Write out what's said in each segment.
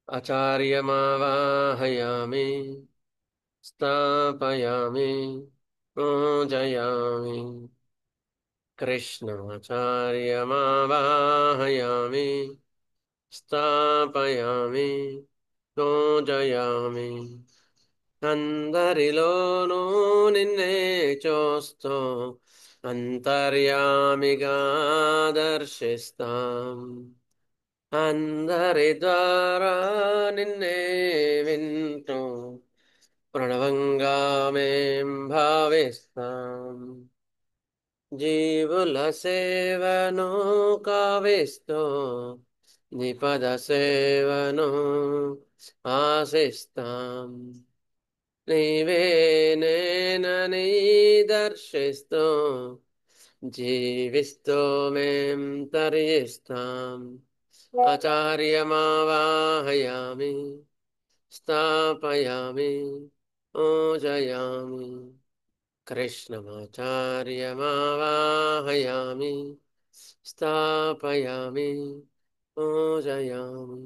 आचार्यमावाहयामि स्थापयामि पूजयामि कृष्णाचार्यमावाहयामि स्थापयामि पूजयामि అందరిలోనూ నిన్నే చూస్తూ అంతర్యామిగా దర్శిస్తాం అందరి ద్వారా నిన్నే వింటూ ప్రణవంగా మేం భావిస్తాం జీవుల సేవను కావిస్తూ నిపద సేవను ఆశిస్తాం నీవే నేనని దర్శిస్తూ జీవిస్తూ మేం తరిస్తాం ఆచార్యమావాహయామి స్థాపయామి పూజయామి కృష్ణమాచార్యమావాహయామి స్థాపయామి పూజయామి.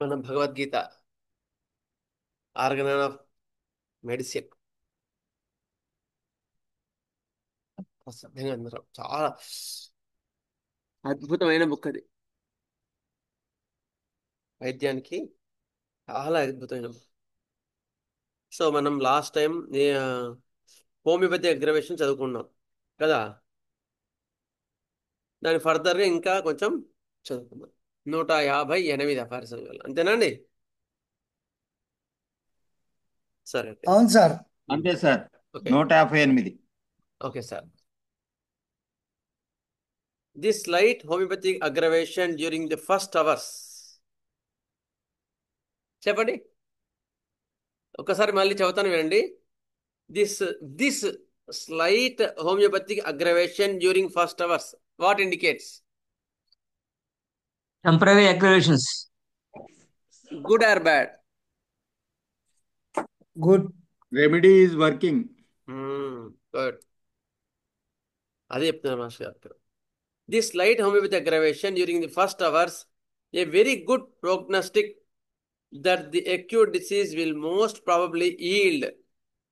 మన భగవద్గీత ఆర్గనైన్ ఆఫ్ మెడిసిన్ అసభ్యంగా అందరం చాలా అద్భుతమైన బుక్ అది. వైద్యానికి చాలా అద్భుతమైన బుక్. సో మనం లాస్ట్ టైం హోమియోపతి అగ్రవేషన్ చదువుకున్నాం కదా. దాని ఫర్దర్గా ఇంకా కొంచెం చదువుకున్నాం. 158 అఫైర్స్ అంతేనండి. సరే ఓకే. అవును సార్. అంతే sir. Okay 158. Okay sir. This slight homoeopathic aggravation during the first hours. చెప్పండి ఒకసారి మళ్ళీ చదువుతాను వినండి. This slight homoeopathic aggravation during first hours what indicates? Temporary aggravations. Good or bad? Good. Remedy is working. Good. అదే చెప్తున్నారు master గారు. This slight homeopathic aggravation during the first hours a very good prognostic that the acute disease will most probably yield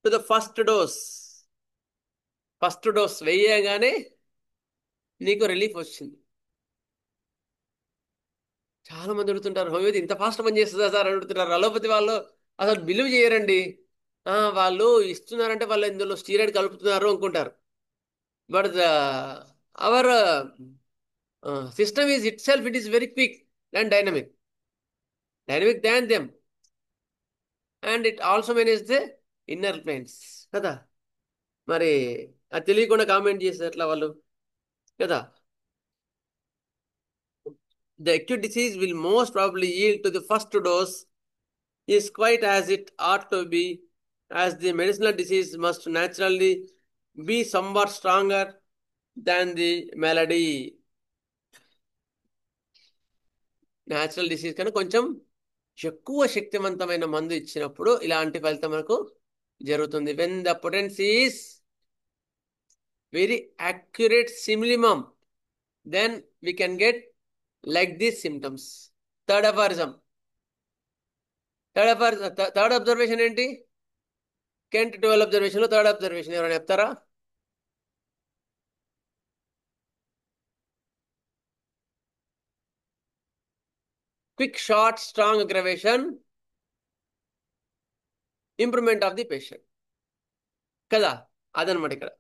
to the first dose. First dose వేయగానే నీకు relief వచ్చింది. చాలా మంది అడుగుతుంటారు homeopathy ఇంత ఫాస్ట్ పని చేస్తుందా సార్ అడుగుతుంటారు. అలోపతి వాళ్ళు అసలు బిలీవ్ చేయరండి. వాళ్ళు ఇస్తున్నారంటే వాళ్ళు ఇందులో స్టీరాయిడ్ కలుపుతున్నారు అనుకుంటారు. But our system is itself it is very quick and dynamic than them and it also manage the inner planes కదా. మరి అది తెలియకుండా కామెంట్ చేస్తారు అట్లా వాళ్ళు కదా. The acute disease will most probably yield to the first dose is quite as it ought to be, as the medicinal disease must naturally be somewhat stronger than the malady. Natural disease కన్నా కొంచెం ఎక్కువ శక్తివంతమైన మందు ఇచ్చినప్పుడు ఇలాంటి ఫలితం మనకు జరుగుతుంది. When the potency is very accurate simillimum then we can get like these symptoms. Third observation ఏంటి? కెంట్ 12 అబ్జర్వేషన్ లో థర్డ్ అబ్జర్వేషన్ ఎవరైనా చెప్తారా? Quick short strong aggravation improvement of the patient కదా. అదనమాట ఇక్కడ.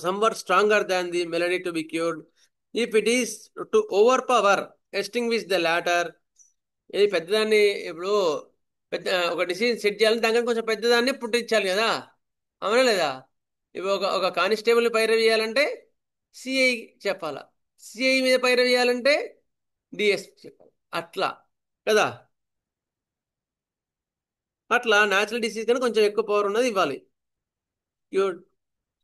somewhat stronger than the malady to be cured if it is to overpower extinguish the latter. ఇది పెద్దదాన్ని ఇప్పుడు పెద్ద ఒక డిసీజ్ సెట్ చేయాలని దానికన్నా కొంచెం పెద్దదాన్ని పుట్టించాలి కదా, అవునా లేదా? ఇప్పుడు ఒక కానిస్టేబుల్ని పైరవేయాలంటే సిఐ చెప్పాలా, సిఐ మీద పైరవేయాలంటే డిఎస్పి చెప్పాలి, అట్లా కదా. అట్లా న్యాచురల్ డిసీజ్ కన్నా కొంచెం ఎక్కువ పవర్ ఉన్నది ఇవ్వాలి. Good.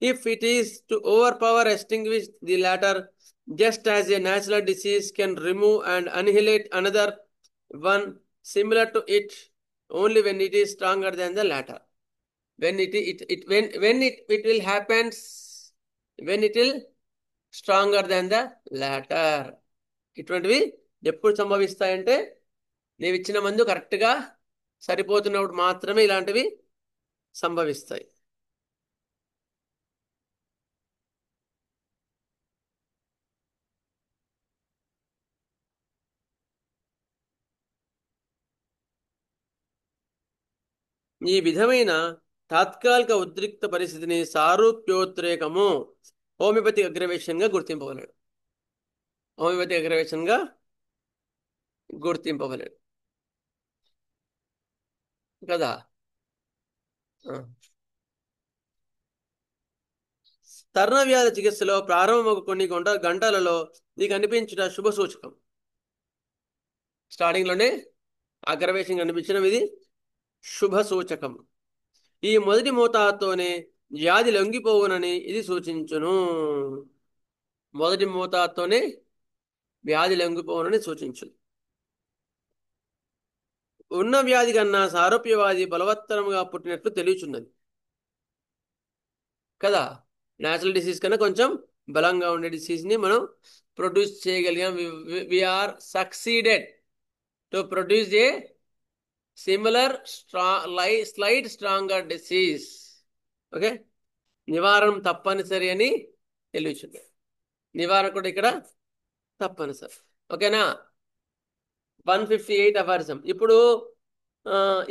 If it is to overpower, extinguish the latter, just as a natural disease can remove and annihilate another one similar to it, only when it is stronger than the latter. When it will happens, when it will stronger than the latter. ఇటువంటివి ఎప్పుడు సంభవిస్తాయంటే నీవు ఇచ్చిన మందు కరెక్ట్గా సరిపోతున్నప్పుడు మాత్రమే ఇలాంటివి సంభవిస్తాయి. ఈ విధమైన తాత్కాలిక ఉద్రిక్త పరిస్థితిని సారూప్యోద్రేకము హోమియోపతి అగ్రవేషన్గా గుర్తింపవలేడు. హోమియోపతి అగ్రవేషన్గా గుర్తింపవలేడు కదా. తర్ణవ్యాధి చికిత్సలో ప్రారంభ కొన్ని గంటలలో ఇది కనిపించుట శుభ సూచకం. స్టార్టింగ్లోనే అగ్రవేషన్ కనిపించడం ఇది శుభ సూచకం. ఈ మొదటి మోతాదుతోనే వ్యాధి లొంగిపోవునని ఇది సూచించును. మొదటి మోతాదుతోనే వ్యాధి లొంగిపోవునని సూచించును. ఉన్న వ్యాధి కన్నా సారూప్యవాది బలవత్తరముగా పుట్టినట్లు తెలియచున్నది కదా. న్యాచురల్ డిసీజ్ కన్నా కొంచెం బలంగా ఉండే డిసీజ్ని మనం ప్రొడ్యూస్ చేయగలిగాం. We are succeeded to produce a similar slight stronger disease. Okay, నివారణ తప్పనిసరి అని తెలియచుంది. నివారణ కూడా ఇక్కడ తప్పనిసరి. ఓకేనా. 158 అవర్సం.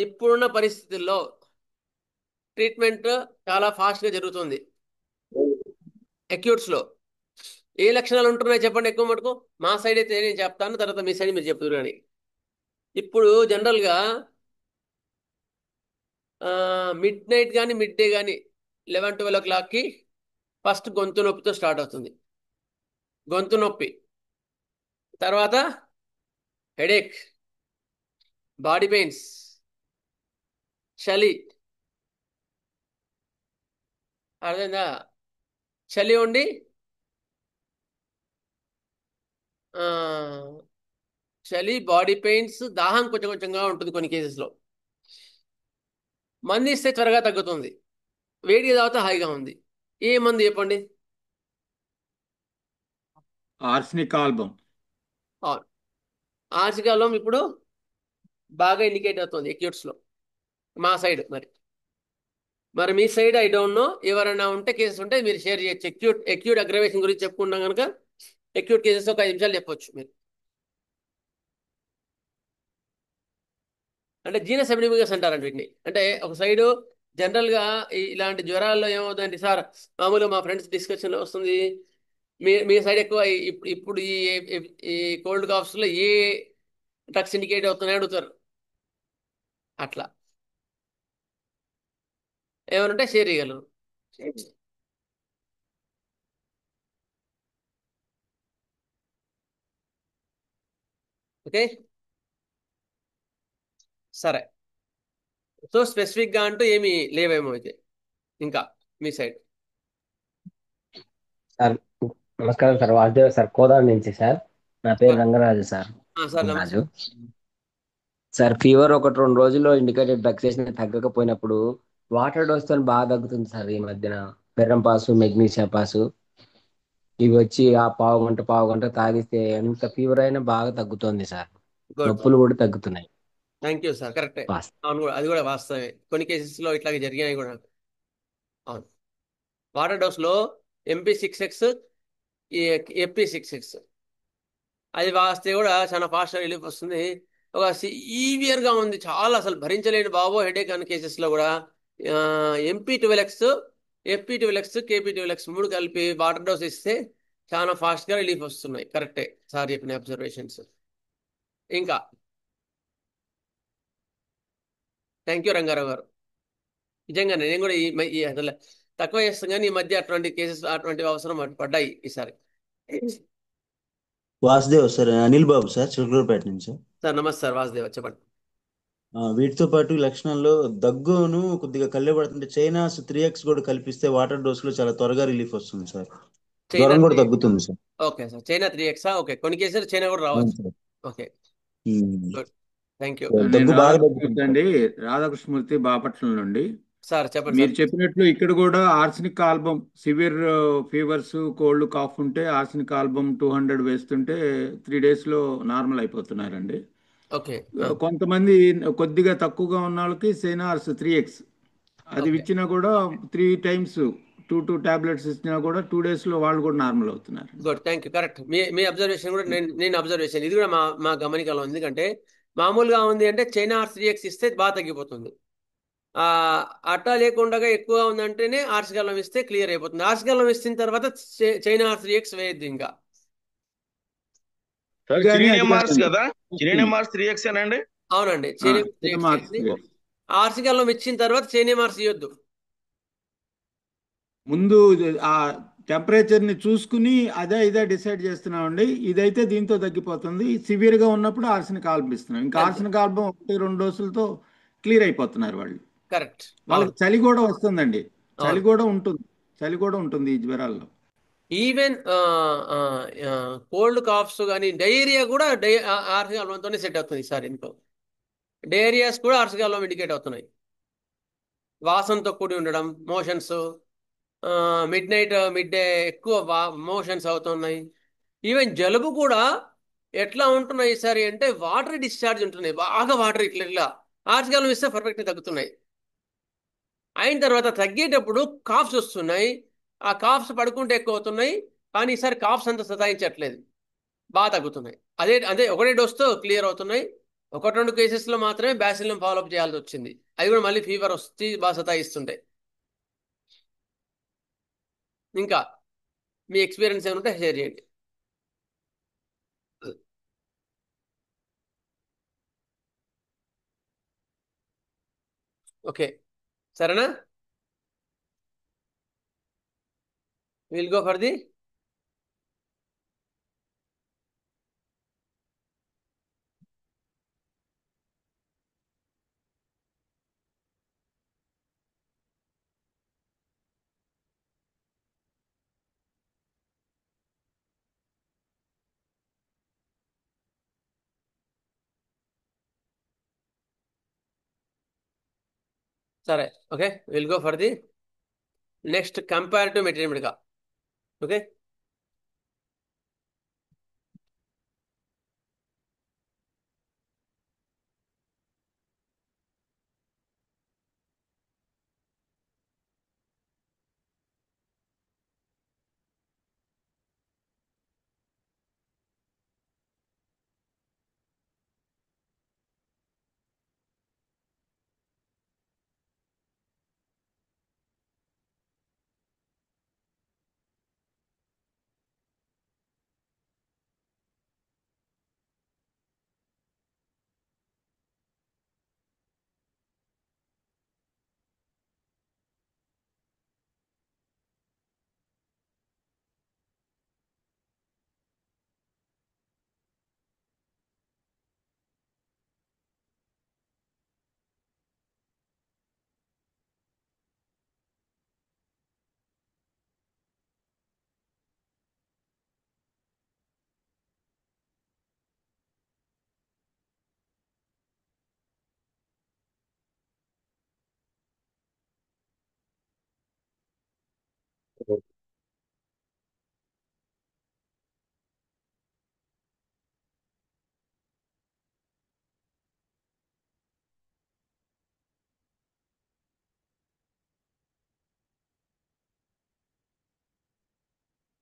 ఇప్పుడున్న పరిస్థితుల్లో ట్రీట్మెంట్ చాలా ఫాస్ట్గా జరుగుతుంది. అక్యూట్స్లో ఏ లక్షణాలు ఉంటున్నాయి చెప్పండి ఎక్కువ మటుకు. మా సైడ్ అయితే నేను చెప్తాను, తర్వాత మీ సైడ్ మీరు చెప్తారు. కానీ ఇప్పుడు జనరల్గా మిడ్ నైట్ కానీ మిడ్ డే కానీ 11-12 o'clockకి ఫస్ట్ గొంతు నొప్పితో స్టార్ట్ అవుతుంది. గొంతు నొప్పి తర్వాత హెడేక్, బాడీ పెయిన్స్, చలి. అర్థమైందా? చలి ఉండి చలి, బాడీ పెయిన్స్, దాహం కొంచెం కొంచెంగా ఉంటుంది కొన్ని కేసెస్లో. మందు ఇస్తే త్వరగా తగ్గుతుంది, వేడిగా తాగితే హాయిగా ఉంది. ఏ మందు చెప్పండి? Arsenic album. ఆర్సనిక్ ఆల్బమ్ ఇప్పుడు బాగా ఇండికేట్ అవుతుంది అక్యూట్స్లో మా సైడ్. మరి మీ సైడ్ ఐ డోంట్ నో. ఎవరైనా ఉంటే కేసెస్ ఉంటే మీరు షేర్ చేయొచ్చు. అక్యూట్ అగ్రవేషన్ గురించి చెప్పుకున్నాం కనుక అక్యూట్ కేసెస్ ఒక 5 నిమిషాలు చెప్పొచ్చు మీరు. అంటే జీనస్ ఎపిడెమిక్స్ అంటారండి వీటిని. అంటే ఒక సైడు జనరల్గా ఇలాంటి జ్వరాల్లో ఏమవుతుందంటే సార్, మామూలుగా మా ఫ్రెండ్స్ డిస్కషన్లో వస్తుంది, మీ సైడ్ ఎక్కువ ఇప్పుడు ఈ కోల్డ్ కాఫ్స్లో ఏ డ్రగ్స్ ఇండికేట్ అవుతున్నాయి అడుగుతారు. అట్లా ఏమనంటే షేర్ చేయగలరు. ఓకే, సరే. సో స్పెసిఫిక్గా అంటూ ఏమి లేవేమో అయితే ఇంకా మీ సైడ్. సార్ నమస్కారం సార్. వాసుదేవ్ సార్, కోదాడ నుంచి సార్. నా పేరు రంగరాజు సార్. సార్ రాజు సార్. ఫీవర్ 1-2 రోజుల్లో ఇండికేటెడ్ డ్రగ్స్ వేసిన తగ్గకపోయినప్పుడు వాటర్ డోస్ తో బాగా తగ్గుతుంది సార్. ఈ మధ్యన బెర్రం పాసు, మెగ్నీషియా పాసు ఇవి వచ్చి ఆ పావు గంట తాగిస్తే ఎంత ఫీవర్ అయినా బాగా తగ్గుతుంది సార్. నొప్పులు కూడా తగ్గుతున్నాయి. Thank you sir. కరెక్టే, అవును, అది కూడా వాస్తవమే. కొన్ని కేసెస్లో ఇట్లాగే జరిగాయి కూడా. అవును, వాటర్ డోస్లో MP6X, FP6X అది వాస్తే కూడా చాలా ఫాస్ట్గా రిలీఫ్ వస్తుంది. ఒక సివియర్గా ఉంది, చాలా అసలు భరించలేని బాబో హెడేక్ అనే కేసెస్లో కూడా MP12X, FP12X, KP12X 3 కలిపి వాటర్ డోస్ ఇస్తే చాలా ఫాస్ట్గా రిలీఫ్ వస్తున్నాయి. కరెక్టే సార్ చెప్పిన అబ్జర్వేషన్స్. ఇంకా థ్యాంక్ యూ రంగారావు గారు. నిజంగానే నేను కూడా ఈ అసలు తక్కువ చేస్తాం కానీ ఈ మధ్య అటువంటి కేసెస్ అటువంటి అవసరం పడ్డాయి ఈసారి. వాసుదేవ్ సార్, అనిల్ బాబు సార్, చిలకలూరుపేట నుంచి. సార్ నమస్తే సార్. వాసుదేవ్ చెప్పండి. వీటితో పాటు ఈ లక్షణాల్లో దగ్గును కొద్దిగా కళ్ళే పడుతుంటే చైనాస్ 3x కూడా కల్పిస్తే వాటర్ డోస్ లో చాలా త్వరగా రిలీఫ్ వస్తుంది సార్. చైనా జ్వరం కూడా 3x. తగ్గుతుంది sir. Okay sir, China 3x. Okay, కొన్ని కేసులు చైనా కూడా అవును రావచ్చు. Sir. Okay, um. Good, thank you. నేను దగ్గు బాగా రాధాకృష్ణమూర్తి తగ్గుతుంది సార్. అండి. రాధాకృష్ణమూర్తి బాపట్ల నుండి. సార్ చెప్పండి మీరు సార్. చెప్పినట్లు ఇక్కడ కూడా arsenic album severe fevers cold cough ఉంటే ఆర్సనిక్ ఆల్బమ్ 200 వేస్తుంటే 3 days లో నార్మల్ అయిపోతున్నారండి. ఓకే. కొంతమంది కొద్దిగా తక్కువగా ఉన్న వాళ్ళకి సెనార్స్ 3x అది ఓకే, ఇచ్చినా కూడా 3 times 2 టాబ్లెట్స్ ఇచ్చినా కూడా 2 days లో వాళ్ళు కూడా నార్మల్ అవుతున్నారు. Good, thank you. Correct, me me observation కూడా నేను అబ్జర్వేషన్, ఇది కూడా మా మా గమనికలో ఉంది. ఎందుకంటే మామూలుగా ఉంది అంటే చైనా R3X ఇస్తే బాగా తగ్గిపోతుంది. ఆ అట్టా లేకుండా ఎక్కువ ఉందంటేనే ఆర్సిగల్లం ఇస్తే క్లియర్ అయిపోతుంది. ఆర్సిగల్లం ఇచ్చిన తర్వాత చైనా R3X వేయద్దు ఇంకా. సార్ ఇది కానీ చిరీనే అది మార్స్ కాదండి. కదా, చిరీనే మార్స్ 3x ఏనండి. అవునండి, ఆ, చైనా చిన్న 3X మార్క్స్ చేయండి. ఆర్సిగల్లం ఇచ్చిన తర్వాత చైనా మార్క్స్ ఇవ్వద్దు. ముందు ఆ టెంపరేచర్ ని చూసుకుని అదే ఇదే డిసైడ్ చేస్తున్నామండి. ఇదైతే దీంతో తగ్గిపోతుంది. సివియర్ గా ఉన్నప్పుడు ఆర్సనిక్ ఆల్బమ్ ఇస్తున్నాం. ఇంకా అంతే, ఆర్సనిక్ ఆల్బమ్ 1-2 డోసులతో క్లియర్ అయిపోతున్నారు వాళ్ళు. కరెక్ట్. వాళ్ళకి అవును, చలి కూడా వస్తుందండి. చలి అవును. కూడా ఉంటుంది. చలి కూడా ఉంటుంది ఈ జ్వరాల్లో. ఈవెన్ కోల్డ్ కాఫ్స్ కానీ డయేరియా కూడా ఆర్సిగల్లంతోనే సెట్ అవుతుంది ఈసారి. ఇంకో డయేరియాస్ కూడా ఆర్సిగల్లం ఇండికేట్ అవుతున్నాయి. వాసనతో కూడి ఉండడం, మోషన్స్, మిడ్ డే ఎక్కువ మోషన్స్ అవుతున్నాయి. ఈవెన్ జలుబు కూడా ఎట్లా ఉంటున్నాయి ఈసారి అంటే వాటర్ డిశ్చార్జ్ ఉంటున్నాయి, బాగా వాటర్ ఇట్లా ఇట్లా. ఆర్సిగల్లం ఇస్తే పర్ఫెక్ట్గా తగ్గుతున్నాయి. అయిన తర్వాత తగ్గేటప్పుడు కాఫ్స్ వస్తున్నాయి. ఆ కాఫ్స్ పడుకుంటే ఎక్కువ అవుతున్నాయి, కానీ ఈసారి కాఫ్స్ అంత సతాయించట్లేదు, బాగా తగ్గుతున్నాయి. అదే అదే ఒకటే డోస్తో క్లియర్ అవుతున్నాయి. 1-2 కేసెస్లో మాత్రమే బ్యాసిల్లం ఫాలోఅప్ చేయాల్సి వచ్చింది. అవి కూడా మళ్ళీ ఫీవర్ వచ్చి బాగా సతాయిస్తుంటాయి. ఇంకా మీ ఎక్స్పీరియన్స్ ఏమైనా ఉంటే షేర్ చేయండి. ఓకే, సరేనా? విల్ గో ఫర్ ది సరే. Okay, will go for the next comparative material. Okay,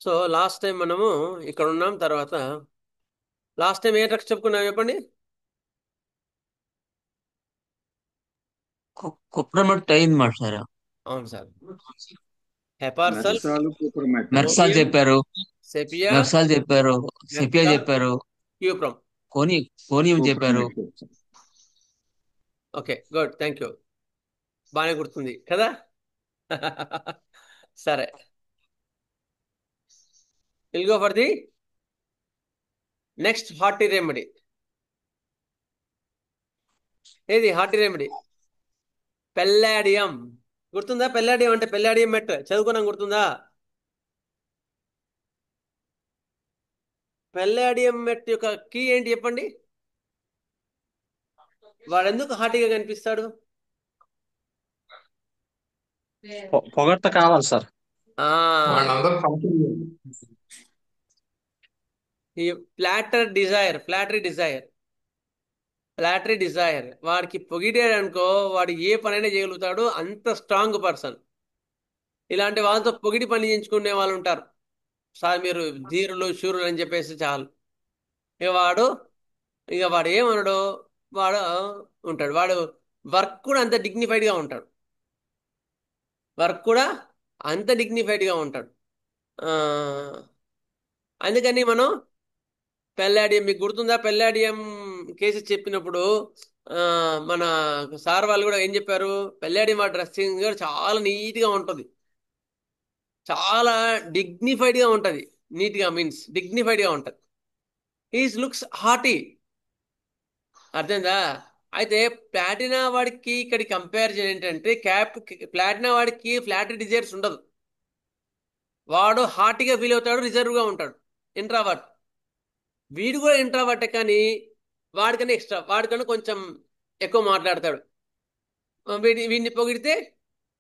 so last time మనము ఇక్కడ ఉన్నాం. తర్వాత లాస్ట్ టైం ఏ డ్రగ్స్ చెప్పుకున్నాం చెప్పండి. కుప్రమట్ అయింది మాట సార్. అవును sir, hepar sulph, merc sol cuprum met. Merc sol opium, చెప్పారు, సెపియా, మెర్సాల్ చెప్పారు, సెపియా నెఫ్తా, చెప్పారు, క్యూప్రమ్. కోని కోనియం చెప్పారు. Cuprum met. Okay, good, thank you. బాగానే గుర్తుంది కదా. సరే, will go for the next haughty remedy. ఏది హార్ట్ రెమెడీ? పెల్లాడియం. గుర్తుందా? పెల్లాడియం అంటే పెల్లాడియం మెట్ చదువుకున్నాం, గుర్తుందా? పెల్లాడియం మెట్ యొక్క కీ ఏంటి చెప్పండి? వాడు ఎందుకు హార్ట్గా కనిపిస్తాడు? పొగడ్త కావాలి సార్. ఆ వాళ్ళందరూ ఫంక్షన్ ఈ ఫ్లాటరీ డిజైర్ వాడికి పొగిడాడు అనుకో, వాడు ఏ పనైనా చేయగలుగుతాడు, అంత స్ట్రాంగ్ పర్సన్. ఇలాంటి వాళ్ళతో పొగిడి పని చేయించుకునే వాళ్ళు ఉంటారు. సార్ మీరు ధీరులు శూరులు అని చెప్పేసి చాలు. ఇక వాడు ఏమనడు, వాడు ఉంటాడు. వాడు వర్క్ కూడా అంత డిగ్నిఫైడ్గా ఉంటాడు. ఆ, అందుకని మనం పెల్లాడియం, మీకు గుర్తుందా? పెల్లాడియం కేసు చెప్పినప్పుడు ఆ, మన సార్ వాళ్ళు కూడా ఏం చెప్పారు? పెల్లాడియం వాడి డ్రెస్సింగ్ చాలా నీట్గా ఉంటుంది, చాలా డిగ్నిఫైడ్గా ఉంటుంది. నీట్గా మీన్స్ డిగ్నిఫైడ్గా ఉంటుంది. He's looks hearty. అర్థమైందా? అయితే ప్లాటినా వాడికి ఇక్కడ కంపారిజన్ ఏంటంటే, ప్లాటినా వాడికి ఫ్లాట్ డిజైర్స్ ఉండదు. వాడు హార్టీగా ఫీల్ అవుతాడు, రిజర్వ్గా ఉంటాడు, ఇంట్రావర్ట్. వీడు కూడా ఇంట్రావర్టే, కానీ వాడికన్నా కొంచెం ఎక్కువ మాట్లాడతాడు. వీడిని పొగిడితే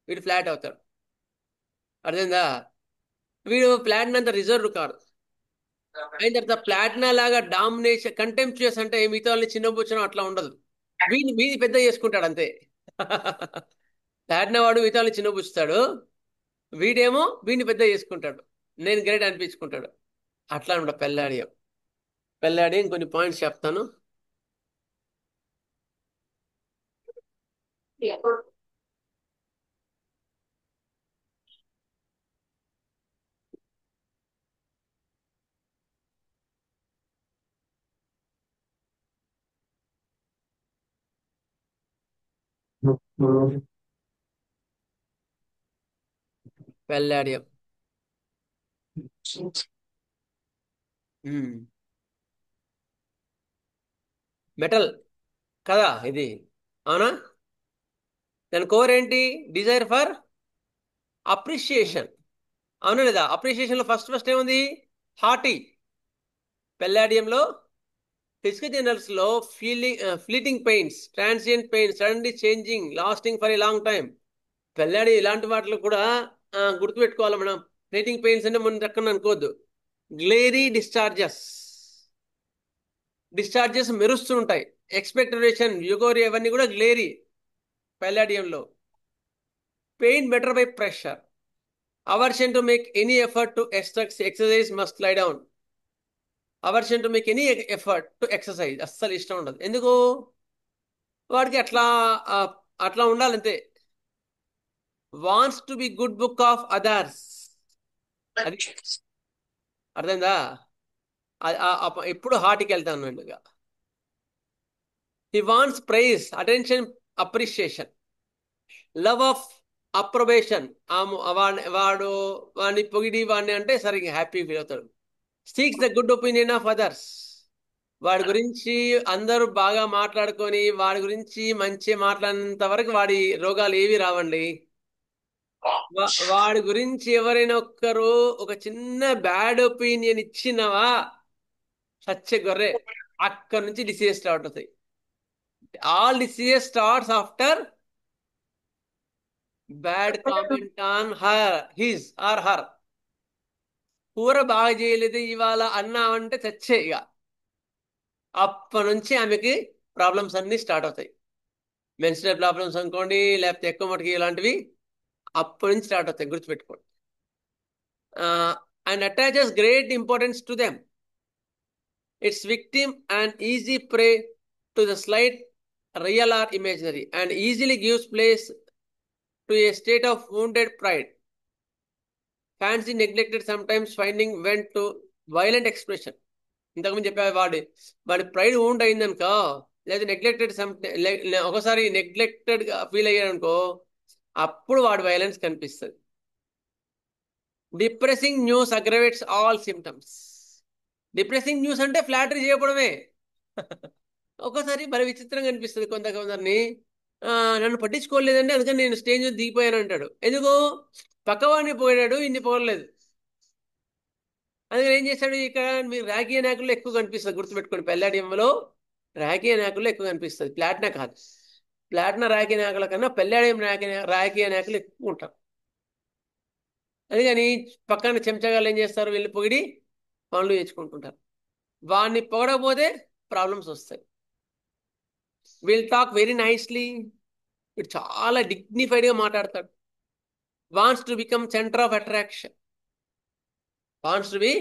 వీడు ఫ్లాట్ అవుతాడు. అర్థమైందా? వీడు ప్లాటినా అంత రిజర్వ్ కాదు. అయిన తర్వాత ప్లాటినా లాగా డామినేషన్, కంటెంప్చుయస్ అంటే మిగతా వాళ్ళని చిన్నబుచ్చడం అట్లా ఉండదు. వీడి పెద్ద చేసుకుంటాడు అంతే. ప్లాటినా వాడు మిగతా వాళ్ళని చిన్నబుచ్చుతాడు, వీడేమో వీడిని పెద్ద చేసుకుంటాడు, నేను గ్రేట్ అనిపించుకుంటాడు. అట్లా అనమాట పెల్లాడియం కొన్ని పాయింట్స్ చెప్తాను. పెల్లాడియం మెటల్ కదా ఇది, అవునా? దాని కోర్ ఏంటి? డిజైర్ ఫర్ అప్రిషియేషన్, అవునా లేదా? అప్రిషియేషన్ లో ఫస్ట్ ఏముంది? హార్టీ. పెల్లాడియంలో ఫిజికల్ జనరల్స్ లో fleeting pains, transient pains, suddenly changing, lasting for a long time. పెళ్ళాడి ఇలాంటి వాటిలో కూడా గుర్తుపెట్టుకోవాలి మనం. ఫ్లీటింగ్ పెయిన్స్ అంటే మనం రకం అనుకోవద్దు. గ్లేరీ డిశ్చార్జెస్ మెరుస్తూ ఉంటాయి. ఎక్స్పెక్టరేషన్, యుగోరి అవన్నీ కూడా గ్లేరీ పెల్లాడియంలో. Pain better by pressure. Aversion to make any effort to exercise must lie down. Aversion to make any effort to exercise, అస్సలు ఇష్టం ఉండదు. ఎందుకు? వాడికి అట్లా ఉండాలంతే. Wants to be good book of others. అది అర్థమైందా? ఎప్పుడు హార్ట్కి వెళ్తాను అన్నట్టుగా. He wants praise, attention, appreciation, love of approbation. వాడిని పొగిడి వాడిని అంటే సరిగ్గా హ్యాపీ ఫీల్ అవుతాడు. Seeks the good opinion of others. వాడి గురించి అందరూ బాగా మాట్లాడుకొని వాడి గురించి మంచి మాట్లాడినంత వరకు వాడి రోగాలు ఏవి రావండి. వాడి గురించి ఎవరైనా ఒక్కరు ఒక చిన్న బ్యాడ్ ఒపీనియన్ ఇచ్చినవా, సచ్చే గొర్రె, అక్కడ నుంచి డిసీజెస్ స్టార్ట్ అవుతాయి. All diseases starts after bad comment on his or her. కూర బాగా చేయలేదు ఇవాళ అన్నామంటే చచ్చే ఇక. అప్పటి నుంచి ఆమెకి ప్రాబ్లమ్స్ అన్ని స్టార్ట్ అవుతాయి. మెన్స్ట్రల్ ప్రాబ్లమ్స్ అనుకోండి, లేకపోతే ఎక్కువ మటుకి ఇలాంటివి అప్పటి నుంచి స్టార్ట్ అవుతాయి, గుర్తుపెట్టుకోండి. And attaches great importance to them. It's victim and easy pray to the slight real are imaginary and easily gives place to A state of wounded pride. Fancy neglected sometimes finding went to violent expression. ఇంతకుముందు చెప్పా, వాడి pride wound అయిందనుకో, లేదా neglected ఒకసారి neglected గా feel అయ్యాడనుకో, అప్పుడు వాడి violence కనిపిస్తుంది. Depressing news aggravates all symptoms. Depressing news అంటే ఫ్లాటరీ చేయడమే. ఒక్కోసారి మరి విచిత్రంగా అనిపిస్తుంది కొందరిని. నన్ను పట్టించుకోలేదండి, అందుకని నేను స్టేజ్ మీద దిగిపోయాను అంటాడు. ఎందుకు? పక్కవాడిని పోయాడు, ఇన్ని పోలేదు. అందుకని ఏం చేశాడు? ఇక్కడ మీరు రాజకీయ నాయకుల్లో ఎక్కువ కనిపిస్తుంది, గుర్తుపెట్టుకోండి. పెల్లాడియంలో రాజకీయ నాయకుల్లో ఎక్కువ కనిపిస్తుంది, ప్లాటినా కాదు. ప్లాటినా రాజకీయ నాయకుల కన్నా పెల్లాడియం రాజకీయ నాయకులు ఎక్కువ ఉంటారు. అందుకని పక్కన చెంచగాళ్ళు ఏం చేస్తారు? వెళ్ళి పొగిడి పనులు చేయించుకుంటుంటారు. వాడిని పొగడకపోతే ప్రాబ్లమ్స్ వస్తాయి. విల్ టాక్ వెరీ నైస్లీ, వీడు చాలా డిగ్నిఫైడ్గా మాట్లాడతాడు. Wants to become centre of attraction, wants to be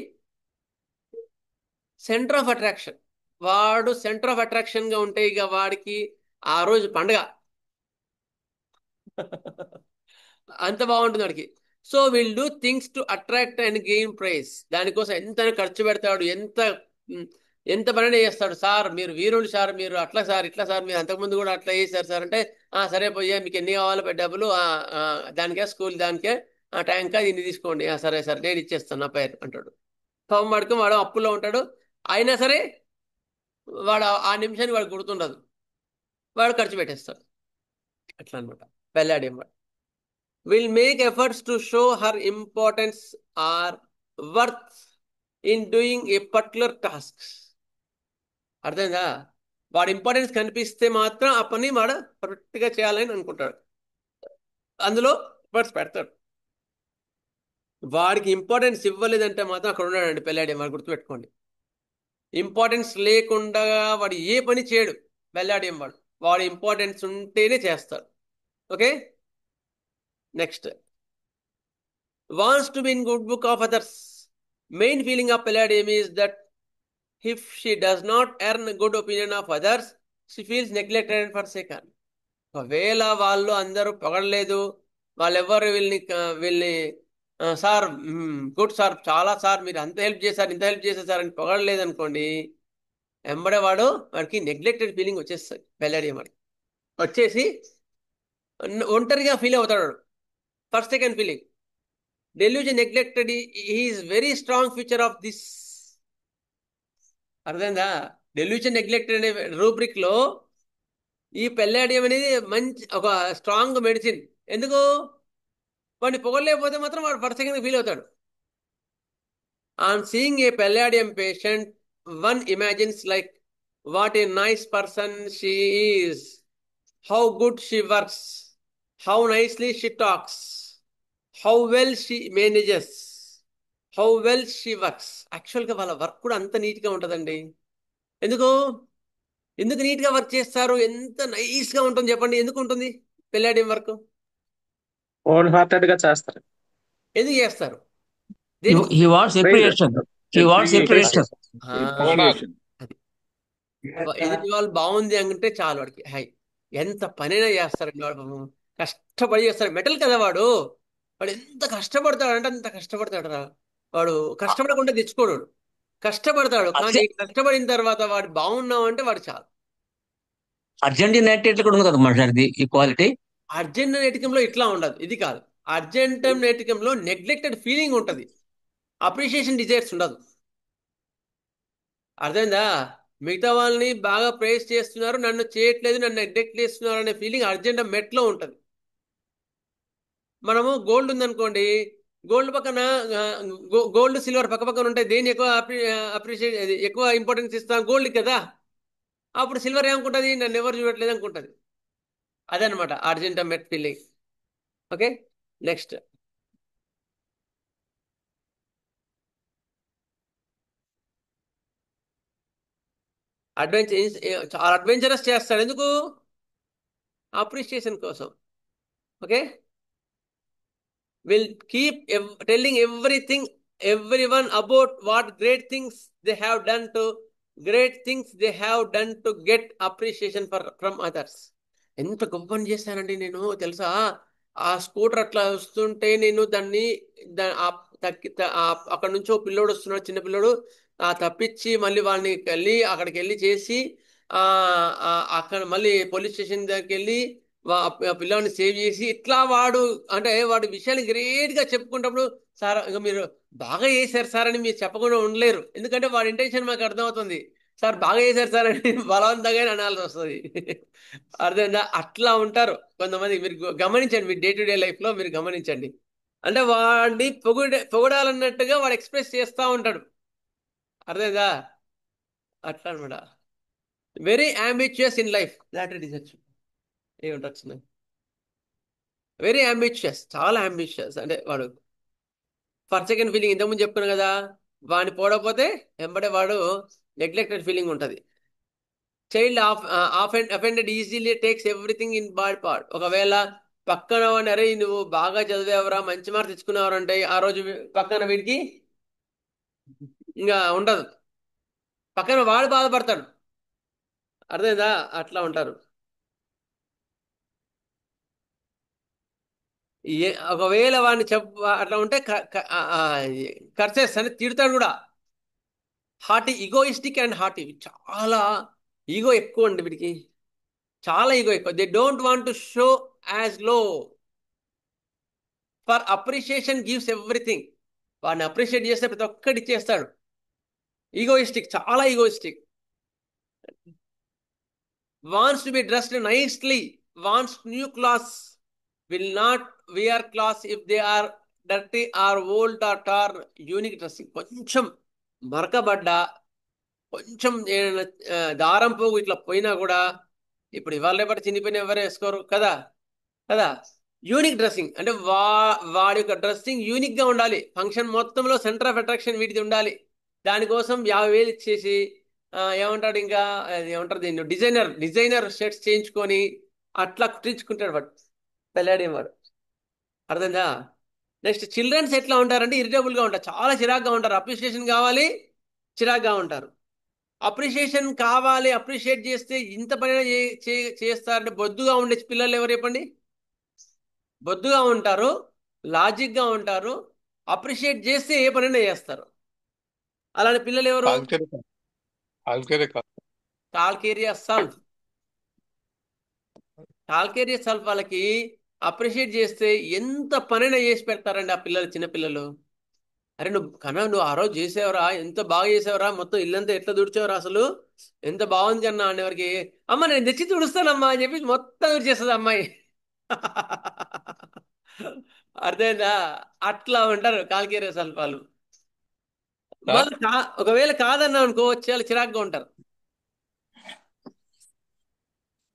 centre of attraction. వాడు సెంటర్ ఆఫ్ అట్రాక్షన్గా ఉంటే ఇక వాడికి ఆ రోజు పండగ. అంత బాగుంటుంది వాడికి. So will do things to attract and gain praise. దానికోసం ఎంత ఖర్చు పెడతాడు, ఎంత పని చేస్తాడు. సార్ మీరు వీరుడు సార్, మీరు అట్లా సార్, ఇట్లా సార్, మీరు అంతకుముందు కూడా అట్లా చేశారు సార్ అంటే, సరే పోయా మీకు ఎన్ని కావాలో డబ్బులు, దానికే స్కూల్ దానికే ట్యాంకా దీన్ని తీసుకోండి, సరే సార్ నేను ఇచ్చేస్తాను నా పేరు అంటాడు. పాపం వాడికి వాడు అప్పుల్లో ఉంటాడు. అయినా సరే వాడు ఆ నిమిషానికి వాడు గుర్తుండదు, వాడు ఖర్చు పెట్టేస్తాడు. అట్లా అనమాట పెళ్ళాడేం వాడు. Will make efforts to show her importance or worth in doing a particular task. అర్థమైందా? వాడు ఇంపార్టెన్స్ కనిపిస్తే మాత్రం ఆ పని వాడు పర్ఫెక్ట్గా చేయాలని అనుకుంటాడు, అందులో ఎఫర్ట్స్ పెడతాడు. వాడికి ఇంపార్టెన్స్ ఇవ్వలేదంటే మాత్రం అక్కడ ఉన్నాడండి పెళ్ళాడేం వాడు, గుర్తుపెట్టుకోండి. ఇంపార్టెన్స్ లేకుండా వాడు ఏ పని చేయడు పెళ్ళాడేం వాడు. వాడు ఇంపార్టెన్స్ ఉంటేనే చేస్తాడు. Okay, next. Wants to be in good book of others. Main feeling of palladium is that if she does not earn good opinion of others, she feels neglected and forsaken. ఒకవేళ వాళ్ళు అందరూ పొగడలేదు, వాళ్ళెవ్వరు వీళ్ళని sir good sir, చాలా sir, మీరు అంత help చేశారు, ఇంత help చేశారు సార్ అని పొగడలేదు అనుకోండి, వెంబడే వాడికి నెగ్లెక్టెడ్ ఫీలింగ్ వచ్చేస్తుంది. పెళ్ళాడి వాడికి వచ్చేసి ఒంటరిగా ఫీల్ అవుతాడు. First second feeling delusion, neglected is very strong feature of this. అర్థమైందా? డెల్యూషన్ నెగ్లెక్టెడ్ అనే రూబ్రిక్ లో ఈ పెళ్ళాడియం అనేది మంచి ఒక స్ట్రాంగ్ మెడిసిన్. ఎందుకు? వాడిని పొగలేకపోతే మాత్రం వాడు ఫస్ట్ సెకండ్ ఫీల్ అవుతాడు. On seeing a palladium patient, one imagines like what a nice person she is, how good she works, how nicely she talks, how well she manages, how well she works. యాక్చువల్గా వాళ్ళ work కూడా అంత నీట్గా ఉంటుందండి. ఎందుకు నీట్గా work చేస్తారు? ఎంత నైస్గా ఉంటుంది చెప్పండి. ఎందుకు ఉంటుంది పెళ్ళాడియం వర్క్? హోల్ హార్టెడ్ గా చేస్తారు. ఎందుకు చేస్తారు? He wants appreciation, he wants appreciation. Appreciation. ఎదుటి వాళ్ళు బాగుంది అంటే చాలు వాడికి హై. ఎంత పనైనా చేస్తారండి వాడు. కష్టపడి చేస్తాడు. మెటల్ కదా వాడు. వాడు ఎంత కష్టపడతాడు అంటే అంత కష్టపడతాడు రా. వాడు కష్టపడకుండా తెచ్చుకోడు. కష్టపడతాడు, కానీ కష్టపడిన తర్వాత వాడు బాగున్నావు అంటే వాడు చాలు. అర్జెంటీనా నెట్ కూడా ఉంది కదా మాట్లాడింది ఈ క్వాలిటీ. అర్జెంటైనటికంలో ఇట్లా ఉండదు, ఇది కాదు. అర్జెంటైనటికంలో నెగ్లెక్టెడ్ ఫీలింగ్ ఉంటుంది, అప్రిషియేషన్ డిజైర్స్ ఉండదు. అర్థమైందా? మిగతా వాళ్ళని బాగా ప్రేస్ చేస్తున్నారు, నన్ను చేయట్లేదు, నన్ను నెగ్లెక్ట్ చేస్తున్నారు అనే ఫీలింగ్ అర్జెంట్ మెట్లో ఉంటుంది. మనము గోల్డ్ ఉందనుకోండి, గోల్డ్ పక్కన గోల్డ్ సిల్వర్ పక్క పక్కన ఉంటాయి. దేని ఎక్కువ అప్రిషియేట్ ఎక్కువ ఇంపార్టెన్స్ ఇస్తాం? గోల్డ్ కదా. అప్పుడు సిల్వర్ ఏమనుకుంటుంది? నన్ను ఎవరు చూడట్లేదు అనుకుంటుంది. అదనమాట అర్జెంట్ మెట్ ఫీలింగ్. Okay, next. చాలా అడ్వెంచరస్ చేస్తాడు. ఎందుకు? అప్రిషియేషన్ కోసం. Okay, will keep telling everyone about what great things they have done to get appreciation from others. ఎంత గొప్ప పని చేశానండి నేను తెలుసా. ఆ స్కూటర్ అట్లా వస్తుంటే నేను దాన్ని అక్కడ నుంచి ఓ పిల్లోడు వస్తున్నాడు, చిన్న పిల్లోడు, తప్పించి మళ్ళీ వాళ్ళని అక్కడికి వెళ్ళి చేసి అక్కడ మళ్ళీ పోలీస్ స్టేషన్ దగ్గరికి వెళ్ళి పిల్లాడిని సేవ్ చేసి, ఇట్లా వాడి విషయాన్ని గ్రేట్ గా చెప్పుకుంటప్పుడు, సార్ ఇంకా మీరు బాగా చేశారు సార్ అని మీరు చెప్పకుండా ఉండలేరు. ఎందుకంటే వాడి ఇంటెన్షన్ మాకు అర్థమవుతుంది. సార్ బాగా చేశారు సార్ అని బలవంతంగానే అనాల్సి వస్తుంది. అర్థమైందా? అట్లా ఉంటారు కొంతమంది. మీరు గమనించండి, మీ డే టు డే లైఫ్లో మీరు గమనించండి. అంటే వాడిని పొగడాలన్నట్టుగా వాడు ఎక్స్ప్రెస్ చేస్తూ ఉంటాడు. అర్థమైందా? అట్లా అనమాట. Very ambitious in life, that research ఏముంటుంది. వెరీ అంబిషియస్, చాలా అంబిషియస్. అంటే వాడు ఫర్ సెకండ్ ఫీలింగ్ ఇంతకుముందు చెప్పుకున్నాను కదా, వాడిని పోడకపోతే వెంబడే వాడు నెగ్లెక్టెడ్ ఫీలింగ్ ఉంటుంది. Child offended easily takes everything in bad part. ఒకవేళ పక్కన వాడిని, అరే నువ్వు బాగా చదివేవరా, మంచి మార్క్స్ తెచ్చుకునేవారు అంటే ఆ రోజు పక్కన వీడికి ఇంకా ఉండదు, పక్కన వాడు బాధపడతాడు. అర్థమైందా? అట్లా ఉంటారు. ఒకవేళ వాడిని అట్లా ఉంటే కర్సెస్ అని తిడతాడు కూడా. హార్టీ, ఈగోయిస్టిక్ అండ్ హార్టీ, చాలా ఈగో ఎక్కువ అండి వీడికి, చాలా ఈగో ఎక్కువ. They don't want to show as low. For appreciation gives everything. వాడిని అప్రిషియేట్ చేస్తే ప్రతి ఒక్కటి ఇచ్చేస్తాడు. ఈగోయిస్టిక్, చాలా egoistic. Wants to be dressed nicely, wants new clothes, will not wear clothes if they are dirty or old or torn. Unique dressing, కొంచెం మరకబడ్డా, కొంచెం దారం పోగు ఇట్లా పోయినా కూడా, ఇప్పుడు ఇవాళ రేపటి చిన్నపోయిన ఎవరు వేసుకోరు కదా కదా. యూనిక్ డ్రెస్సింగ్ అంటే వాడి యొక్క డ్రెస్సింగ్ యూనిక్ గా ఉండాలి. ఫంక్షన్ మొత్తంలో సెంటర్ ఆఫ్ అట్రాక్షన్ వీటిది ఉండాలి. దానికోసం 50,000 ఇచ్చేసి ఏమంటాడు ఇంకా, ఏమంటారు దీన్ని, డిజైనర్ షర్ట్స్ చేయించుకొని అట్లా కుట్టించుకుంటాడు వాడు, పెళ్ళాడే వాడు. అర్థందా? నెక్స్ట్ చిల్డ్రన్స్ ఎట్లా ఉంటారంటే ఇరిటబుల్ గా ఉంటారు, చాలా చిరాగ్గా ఉంటారు. అప్రిషియేషన్ కావాలి, చిరాగ్గా ఉంటారు. అప్రిషియేషన్ కావాలి, అప్రిషియేట్ చేస్తే ఇంత పని చేస్తారంటే బొద్దుగా ఉండే పిల్లలు ఎవరు చెప్పండి? బొద్దుగా ఉంటారు, లాజిక్ గా ఉంటారు, అప్రిషియేట్ చేస్తే ఏ పనైనా చేస్తారు. అలాంటి పిల్లలు ఎవరు? కాల్కేరియా సల్ఫ్. కాల్కేరియా సల్ఫ్ వాళ్ళకి అప్రిషియేట్ చేస్తే ఎంత పనైనా చేసి పెడతారండి ఆ పిల్లలు, చిన్నపిల్లలు. అరే నువ్వు ఆ రోజు చేసేవరా, ఎంత బాగా చేసేవరా, మొత్తం ఇల్లంతా ఎట్లా తుడిచేవరా, అసలు ఎంత బాగుంది అన్న అనేవారికి, అమ్మ నేను తెచ్చి తుడుస్తానమ్మా అని చెప్పి మొత్తం తుడిచేస్తుంది అమ్మాయి. అర్థమైందా? అట్లా ఉంటారు కాల్కేరియా సల్ఫాలు. మళ్ళీ ఒకవేళ కాదన్నా అనుకో, చాలా చిరాగ్గా ఉంటారు.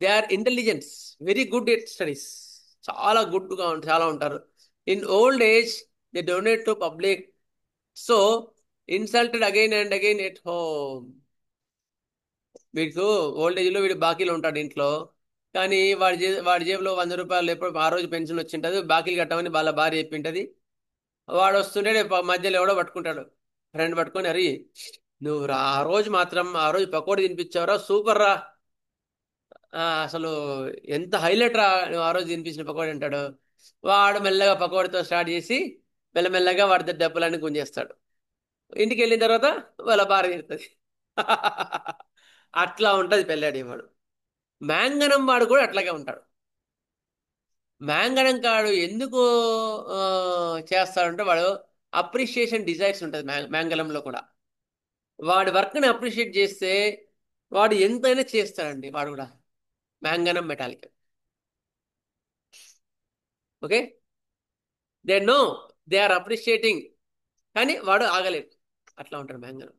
They are intelligence, very good at studies, చాలా గుడ్గా చాలా ఉంటారు. In old age they donate to public, so insulted again and again at home. వీడికి ఓల్డ్ ఏజ్ లో వీడు బాకీలు ఉంటాడు ఇంట్లో, కానీ వాడి జేబులో 100 రూపాయలు ఎప్పుడు ఆ రోజు పెన్షన్ వచ్చింటది, బాకీలు కట్టమని వాళ్ళ భార్య చెప్పింటది. వాడు వస్తుంటే మధ్యలో ఎవడో పట్టుకుంటాడు, ఫ్రెండ్ పట్టుకొని, అరే నువ్వు ఆ రోజు మాత్రం ఆ రోజు పకోడీ తినిపించావురా, సూపర్ రా, అసలు ఎంత హైలైట్ రా నువ్వు ఆ రోజు తినిపించిన పకోడీ అంటాడు. వాడు మెల్లగా పకోడీతో స్టార్ట్ చేసి మెల్లమెల్లగా వాడి డబ్బులన్నీ గుంజేస్తాడు. ఇంటికి వెళ్ళిన తర్వాత వాళ్ళ భార్య తిడుతుంది. అట్లా ఉంటది పెళ్ళాడి వాడు. మ్యాంగనం వాడు కూడా అట్లాగే ఉంటాడు. మ్యాంగనం కాడు ఎందుకు చేస్తాడంటే, వాడు అప్రిషియేషన్ డిజైర్స్ ఉంటుంది మ్యాంగలంలో కూడా. వాడి వర్క్ని అప్రిషియేట్ చేస్తే వాడు ఎంతైనా చేస్తాడండి వాడు కూడా. Manganum metallic. Okay, they know they are appreciating, కానీ వాడు ఆగలేదు. అట్లా ఉంటాడు మ్యాంగనం.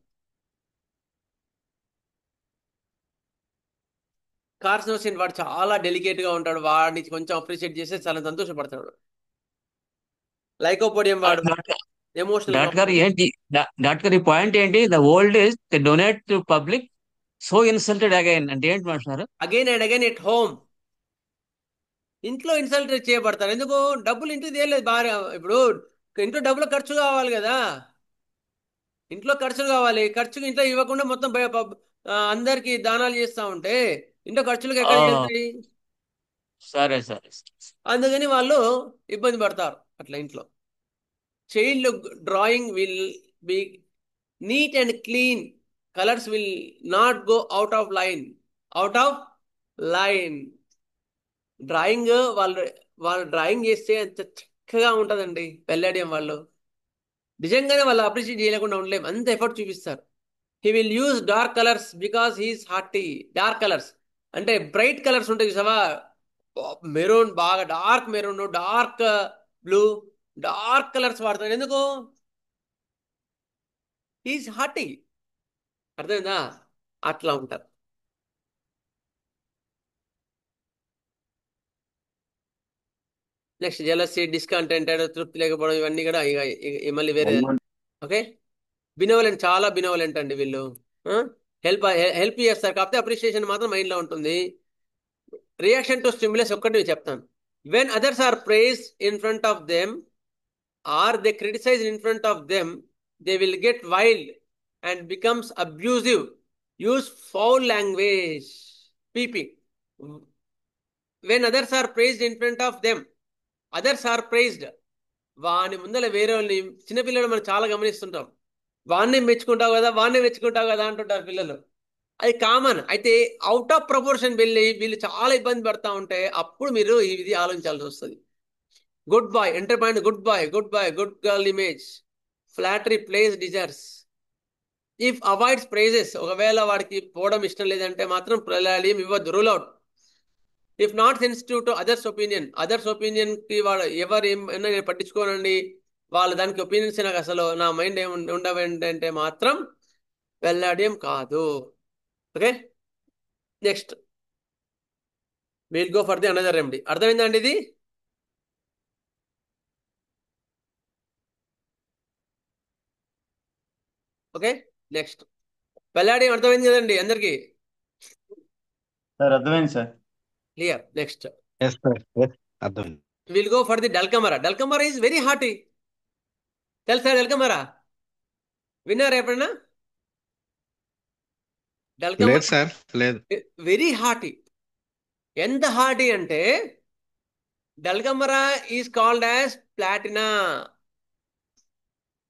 కార్సినోసిన్ వాడు చాలా డెలికేట్ గా ఉంటాడు, వాడిని కొంచెం అప్రిషియేట్ చేస్తే చాలా సంతోషపడతాడు. లైకోపోడియం వాడు ఎమోషనల్ గా డాక్టర్ గారు ఏంటి, డాక్టర్ గారు ఈ పాయింట్ ఏంటి? The old age they donate to public, so insulted again అంటే ఏంటి మాట్లాడారు? Again and again at home. ఇంట్లో ఇన్సల్ట్ చేయబడతారు. ఎందుకు? డబ్బులు ఇంటికి తేలేదు భార్య. ఇప్పుడు ఇంట్లో డబ్బులు ఖర్చు కావాలి కదా, ఇంట్లో ఖర్చులు కావాలి. ఖర్చుకి ఇంట్లో ఇవ్వకుండా మొత్తం అందరికి దానాలు చేస్తా ఉంటే ఇంట్లో ఖర్చులకు ఓ, ఎక్కడికి వెళ్తాయి? సరే సరే. అందుకని వాళ్ళు ఇబ్బంది పడతారు అట్లా ఇంట్లో. Child drawing will be neat and clean, colours will not go out of line. Drawing వాళ్ళు డ్రాయింగ్ చేస్తే అంత చక్కగా ఉంటుందండి పెళ్ళాడియం వాళ్ళు. నిజంగానే వాళ్ళు అప్రిషియేట్ చేయలేకుండా ఉండలేము, అంత ఎఫర్ట్ చూపిస్తారు. He will use dark colours because he's haughty. Dark colours అంటే బ్రైట్ కలర్స్ ఉంటాయి చూసావా, మెరూన్, బాగా dark maroon, dark blue, dark colours వాడతాడు. ఎందుకు? He's haughty. అర్థమైందా? అట్లా ఉంటారు. నెక్స్ట్ జెలసీ, డిస్కంటెంటెడ్, తృప్తి లేకపోవడం, ఇవన్నీ కూడా మళ్ళీ వేరే. ఓకే. బినోవలెంట్, చాలా బినోవలెంట్ అండి వీళ్ళు. హెల్ప్ హెల్ప్ చేస్తారు, కాకపోతే అప్రిషియేషన్ మాత్రం మైండ్లో ఉంటుంది. రియాక్షన్ టు స్టిమ్యులస్ ఒక్కటి చెప్తాను. When others are praise in front of them are they criticise in front of them, they will get wild and becomes abusive, use foul language, peeping. When others are praised in front of them, others are praised, వాని ముందర వేరే వాళ్ళని, చిన్నపిల్లలు మనం చాలా గమనిస్తుంటాం, వాడిని మెచ్చుకుంటావు కదా, వాడిని మెచ్చుకుంటావు కదా అంటుంటారు పిల్లలు. అది కామన్. అయితే అవుట్ ఆఫ్ ప్రపోర్షన్ వెళ్ళి వీళ్ళు చాలా ఇబ్బంది పడతా ఉంటే అప్పుడు మీరు ఇది ఆలోచించాల్సి వస్తుంది. Good boy enter point, good boy, good boy, good girl image, flattery place desires, if avoids praises, ఒకవేళ వాడికి పోవడం ఇష్టం లేదంటే మాత్రం ప్రళాళీయం ఇవ్వద్దు, rule out. If not sensitive to others opinion, others opinion కి వాడు ఎవరు ఏమైనా నేను పట్టించుకోనండి, వాళ్ళ దానికి ఒపీనియన్స్ నాకు అసలు నా మైండ్ ఏమి ఉండవేంటంటే మాత్రం వెల్లాడియం కాదు. Okay. Next will go for the another remedy. అర్థమైందండి ఇది? ఓకే. నెక్స్ట్ వెల్లాడియం అర్థమైంది కదండి అందరికి? సార్ అర్థమైంది sir. Clear. Next yes sir, yes అర్థమైంది. Will go for the dulcamara. Dulcamara is very haughty. తెలుసా డల్కమరా? విన్నారా ఎప్పుడన్నా? లేదు డల్కమరా సార్, లేదు. Very haughty. ఎంత హార్టీ అంటే dulcamara is called as platina.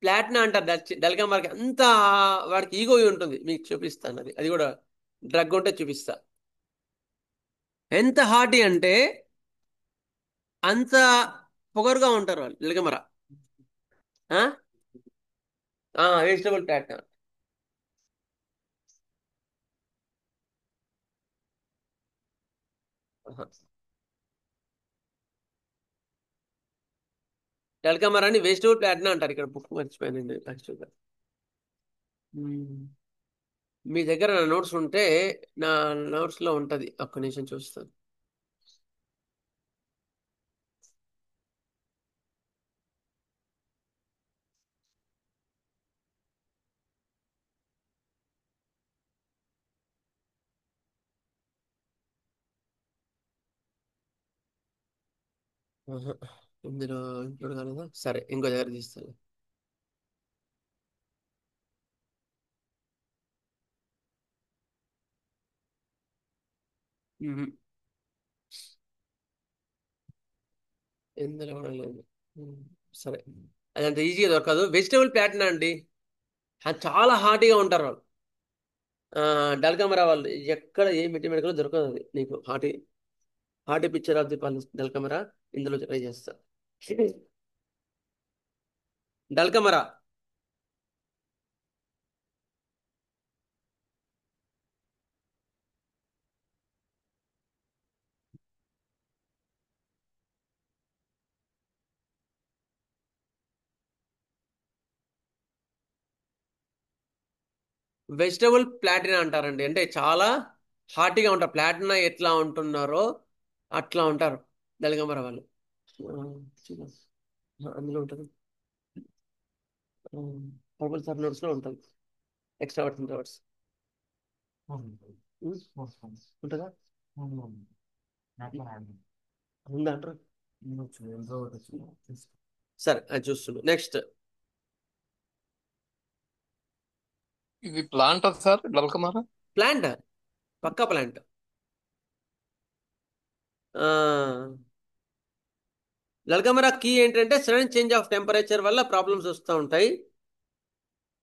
Platina అంటారు డల్కమరాకి. అంత వాడికి ఈగో ఉంటుంది. మీకు చూపిస్తాను, అది అది కూడా డ్రగ్ ఉంటే చూపిస్తా. ఎంత హార్టీ అంటే అంత పొగరుగా ఉంటారు వాళ్ళు డల్కమరా. వెజిటబుల్ ప్లాటినా. డల్కమరా అని వెజిటబుల్ ప్లాటినా అంటారు. ఇక్కడ బుక్ మర్చిపోయానండి యాక్చువల్గా. మీ దగ్గర నా నోట్స్ ఉంటే నా నోట్స్లో ఉంటుంది, ఒక్క నిమిషం చూస్తాను. ఇందులో ఇంక్లూడ్ కాలేదా? సరే, ఇంకో దగ్గర తీస్తాను. ఇందులో కూడా లేదు. సరే, అది అంత ఈజీగా దొరకదు. వెజిటబుల్ ప్లాటినా అండి, చాలా హార్టీగా ఉంటారు వాళ్ళు. డల్కమరా వాళ్ళు ఎక్కడ ఏ మెటీరియల్ దొరకదు. అది నీకు haughty haughty picture of the dulcamara ఇందులో ట్రై చేస్తా. డల్కమరా వెజిటబుల్ ప్లాటినా అంటారండి. అంటే చాలా హార్టీగా ఉంటారు. ప్లాటినా ఎట్లా ఉంటున్నారో అట్లా ఉంటారు డల్కమరా వాళ్ళు. అందులో ఉంటుంది, పర్పుల్ సబ్ నోట్స్లో ఉంటుంది. ఎక్స్ట్రావర్ట్స్ ఇంట్రావర్ట్స్ ఉంటుందా? ఉందా అంటారు? సరే, అది చూస్తుండు. నెక్స్ట్ ఇది ప్లాంట్ సార్ డల్కమారా? ప్లాంట్, పక్కా ప్లాంట్. డల్కమరా కీ ఏంటంటే సడన్ చేంజ్ ఆఫ్ టెంపరేచర్ వల్ల ప్రాబ్లమ్స్ వస్తూ ఉంటాయి.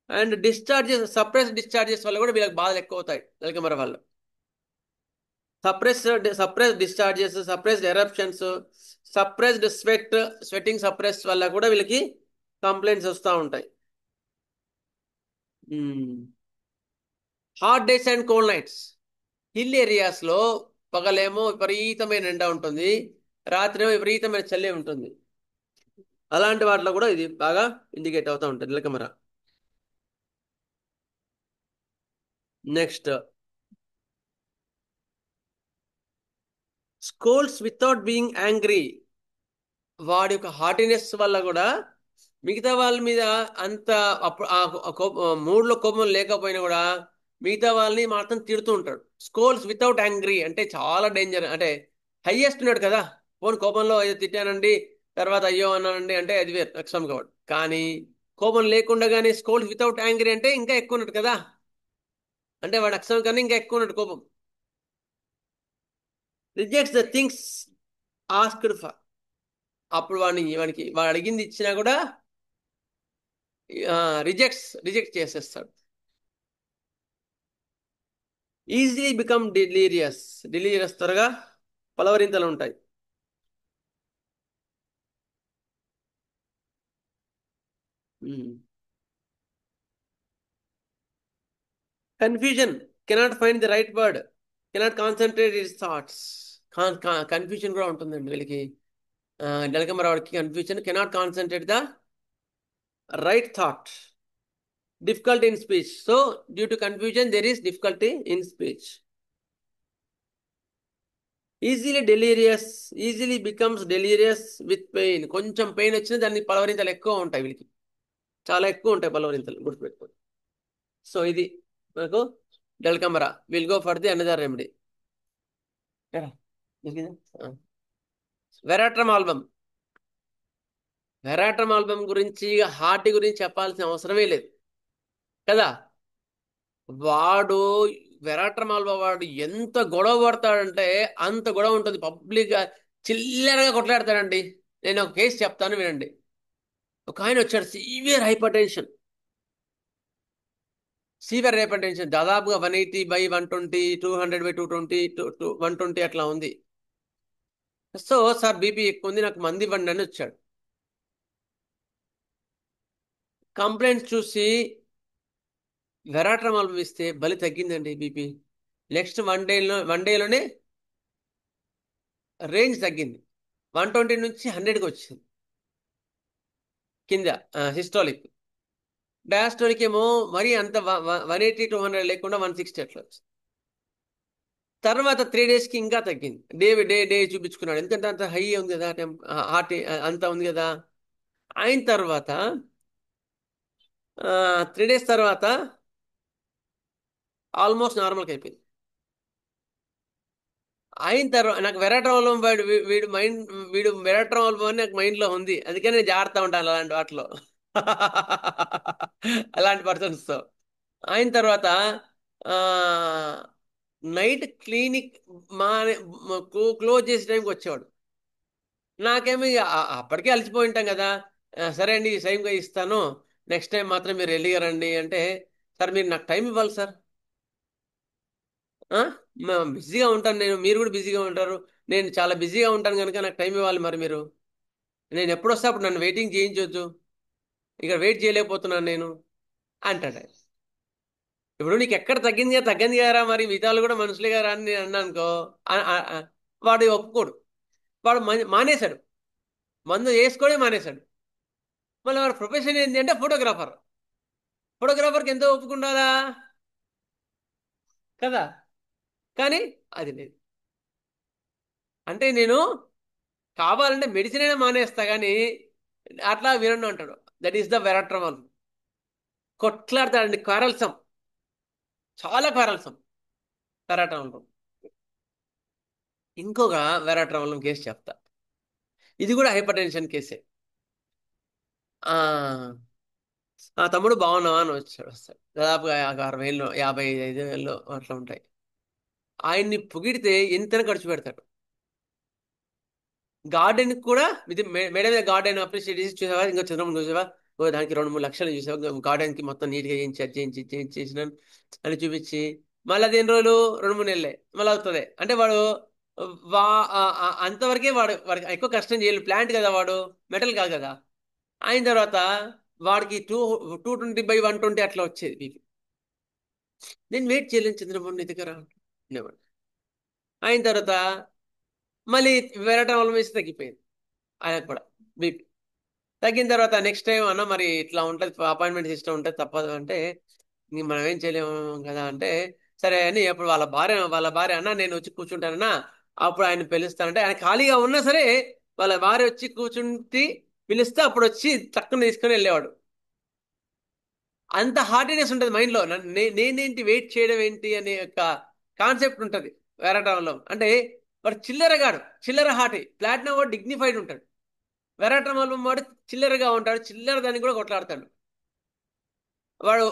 అండ్ డిశ్చార్జెస్, సప్రెస్ డిశ్చార్జెస్ వల్ల కూడా వీళ్ళకి బాధలు ఎక్కువ అవుతాయి డల్కమరా వల్ల. Suppressed discharges, suppressed eruptions, suppressed sweating suppress వల్ల కూడా వీళ్ళకి కంప్లైంట్స్ వస్తూ ఉంటాయి. Hot days and cold nights. Hill ఏరియాస్లో పగలేమో విపరీతమైన ఎండ ఉంటుంది, రాత్రి ఏమో విపరీతమైన చలి ఉంటుంది. అలాంటి వాటిలో కూడా ఇది బాగా ఇండికేట్ అవుతూ ఉంటుంది నీలకమర. Next, scolds without being angry. వాడి యొక్క హార్టినెస్ వల్ల కూడా మిగతా వాళ్ళ మీద అంత మూడ్లో కోపం లేకపోయినా కూడా మిగతా వాళ్ళని మాత్రం తిడుతూ ఉంటాడు. స్కోల్స్ వితౌట్ యాంగ్రీ అంటే చాలా డేంజర్. అంటే హైయెస్ట్ ఉన్నాడు కదా, పోనీ కోపంలో ఏదో తిట్టానండి తర్వాత అయ్యో అన్నానండి అంటే అది వేరు, ఎక్స్ట్రామ్ కాబట్టి. కానీ కోపం లేకుండా కానీ స్కోల్స్ వితౌట్ యాంగ్రీ అంటే ఇంకా ఎక్కువ ఉన్నట్టు కదా, అంటే వాడు ఎక్స్ట్రామ్ కన్నా ఇంకా ఎక్కువ ఉన్నట్టు కోపం. Rejects the things asked for. అప్పుడు వాడు అడిగింది ఇచ్చినా కూడా రిజెక్ట్ చేసేస్తాడు. ఈజీలీ బికమ్ డిలీరియస్ త్వరగా పలవరింతలు ఉంటాయి. Confusion, cannot find the right word, cannot concentrate his thoughts. Confusion కూడా ఉంటుందండి వీళ్ళకి. నీలకమరావుడికి confusion, cannot concentrate the right thought, difficulty in speech. So due to confusion there is difficulty in speech. Easily becomes delirious with pain. కొంచెం pain వచ్చినా దాన్ని పలవరింతలు ఎక్కువ ఉంటాయి వీళ్ళకి, చాలా ఎక్కువ ఉంటాయి పలవరింతలు, గుర్తుపెట్టుకోండి. సో ఇది మనకు నీలకమర. Will go for the another remedy. Veratrum album. Veratrum album గురించి హార్ట్ గురించి చెప్పాల్సిన అవసరమే లేదు కదా. వాడు వెరాట్రమాల్వ వాడు ఎంత గొడవ పడతాడంటే అంత గొడవ ఉంటుంది. పబ్లిక్గా చిల్లరగా కొట్లాడతాడండి. నేను ఒక కేసు చెప్తాను వినండి. ఒక ఆయన వచ్చాడు, సివియర్ హైపర్ టెన్షన్, దాదాపుగా 180/120, 200/220, 120 అట్లా ఉంది. సో సార్ బీపీ ఎక్కువ ఉంది, నాకు మంది ఇవ్వండి అని వచ్చాడు. కంప్లైంట్స్ చూసి వెరాట్రమాల్ ఇస్తే బలి తగ్గిందండి బీపీ. నెక్స్ట్ వన్ డేలోనే రేంజ్ తగ్గింది, 120 నుంచి 100కి వచ్చింది కింద సిస్టాలిక్. డయాస్టోలిక్ ఏమో మరీ అంత 180, 200 లేకుండా 160 అట్లా వచ్చింది. తర్వాత 3 డేస్కి ఇంకా తగ్గింది. డే చూపించుకున్నాడు, ఎందుకంటే అంత హై ఉంది కదా, హార్ట్ అంత ఉంది కదా. అయిన తర్వాత 3 డేస్ తర్వాత ఆల్మోస్ట్ నార్మల్కి అయిపోయింది. అయిన తర్వాత నాకు వెరాట్రమాల్ వీడు వెరాట్రమాల్ అని నాకు మైండ్లో ఉంది, అందుకని నేను జాగ్రత్త ఉంటాను అలాంటి వాటిలో అలాంటి పర్సన్స్తో. అయిన తర్వాత నైట్ క్లినిక్ క్లోజ్ చేసే టైంకి వచ్చేవాడు. నాకేమో అప్పటికే అలసిపోయి ఉంటాం కదా, సరే అండి టైంగా ఇస్తాను, నెక్స్ట్ టైం మాత్రం మీరు ఎర్లీగా రండి అంటే, సార్ మీరు నాకు టైం ఇవ్వాలి సార్, బిజీగా ఉంటాను నేను, మీరు కూడా బిజీగా ఉంటారు, నేను చాలా బిజీగా ఉంటాను కనుక నాకు టైం ఇవ్వాలి. మరి మీరు నేను ఎప్పుడు వస్తే అప్పుడు నన్ను వెయిటింగ్ చేయించవచ్చు, ఇక్కడ వెయిట్ చేయలేకపోతున్నాను నేను అంటాడు. ఇప్పుడు నీకు ఎక్కడ తగ్గింది కదరా, మరి మిగతాలు కూడా మనుషులే కదా అని నేను అన్నా అనుకో, వాడు ఒప్పుకోడు. వాడు మానేశాడు, మందు వేసుకోవడే మానేశాడు. మళ్ళీ వాడు ప్రొఫెషన్ ఏంటి అంటే ఫోటోగ్రాఫర్. ఫోటోగ్రాఫర్కి ఎంతో ఒప్పుకుంటారా కదా, కానీ అది లేదు. అంటే నేను కావాలంటే మెడిసిన్ అయినా మానేస్తా కానీ అట్లా వినండి అంటాడు. That is the veratrum album. కొట్లాడతాడండి, కారల్సం, చాలా కారల్సం వెరాట్రమాల్. ఇంకొక వెరాట్రమాల్ కేసు చెప్తా, ఇది కూడా హైపర్ టెన్షన్ కేసే. తమ్ముడు బాగున్నావా అని వస్తాడు, దాదాపుగా 60 ఏళ్ళు 55 ఏళ్ళు అట్లా ఉంటాయి. ఆయన్ని పొగిడితే ఎంతైనా ఖర్చు పెడతాడు. గార్డెన్ కూడా ఇది మేడ మీద గార్డెన్ అప్రిషియేట్ చేసి చూసావా, ఇంకా చంద్రబాబు చూసావా, దానికి 2-3 లక్షలు చూసావా, గార్డెన్కి మొత్తం నీట్గా చేయించినాను అని చూపించి మళ్ళీ అది ఎన్ని రోజులు 2-3 నెలలే మళ్ళీ అవుతుంది అంటే వాడు అంతవరకే వాడికి ఎక్కువ కష్టం చేయలేదు. ప్లాంట్ కదా వాడు, మెటల్ కాదు కదా. అయిన తర్వాత వాడికి 220/120 అట్లా వచ్చేది. నేను వెయిట్ చేయలేను చంద్రబాబు నీ దగ్గర అనేవాడు. అయిన తర్వాత మళ్ళీ వేరే వాళ్ళ వేసి తగ్గిపోయింది ఆయనకు కూడా బీపీ. తగ్గిన తర్వాత నెక్స్ట్ టైం అన్న మరి ఇట్లా ఉంటుంది అపాయింట్మెంట్ సిస్టమ్ ఉంటుంది తప్పదు అంటే ఇంక మనం ఏం చేయలేము కదా అంటే సరే అని అప్పుడు వాళ్ళ భార్య అన్న నేను వచ్చి కూర్చుంటానన్నా అప్పుడు ఆయన పిలుస్తానంటే ఆయన ఖాళీగా ఉన్నా సరే వాళ్ళ భార్య వచ్చి కూర్చుంటి పిలిస్తే అప్పుడు వచ్చి చక్కని తీసుకొని వెళ్ళేవాడు. అంత హార్టీనెస్ ఉంటుంది మైండ్లో. నేనేంటి వెయిట్ చేయడం ఏంటి అనే యొక్క కాన్సెప్ట్ ఉంటుంది వేరటంలో. అంటే వాడు చిల్లరగాడు, చిల్లర హార్టీ. ప్లాటినం వాడు డిగ్నిఫైడ్ ఉంటాడు. వెరాటం వాడు చిల్లరగా ఉంటాడు, చిల్లర దాన్ని కూడా కొట్లాడతాడు. వాడు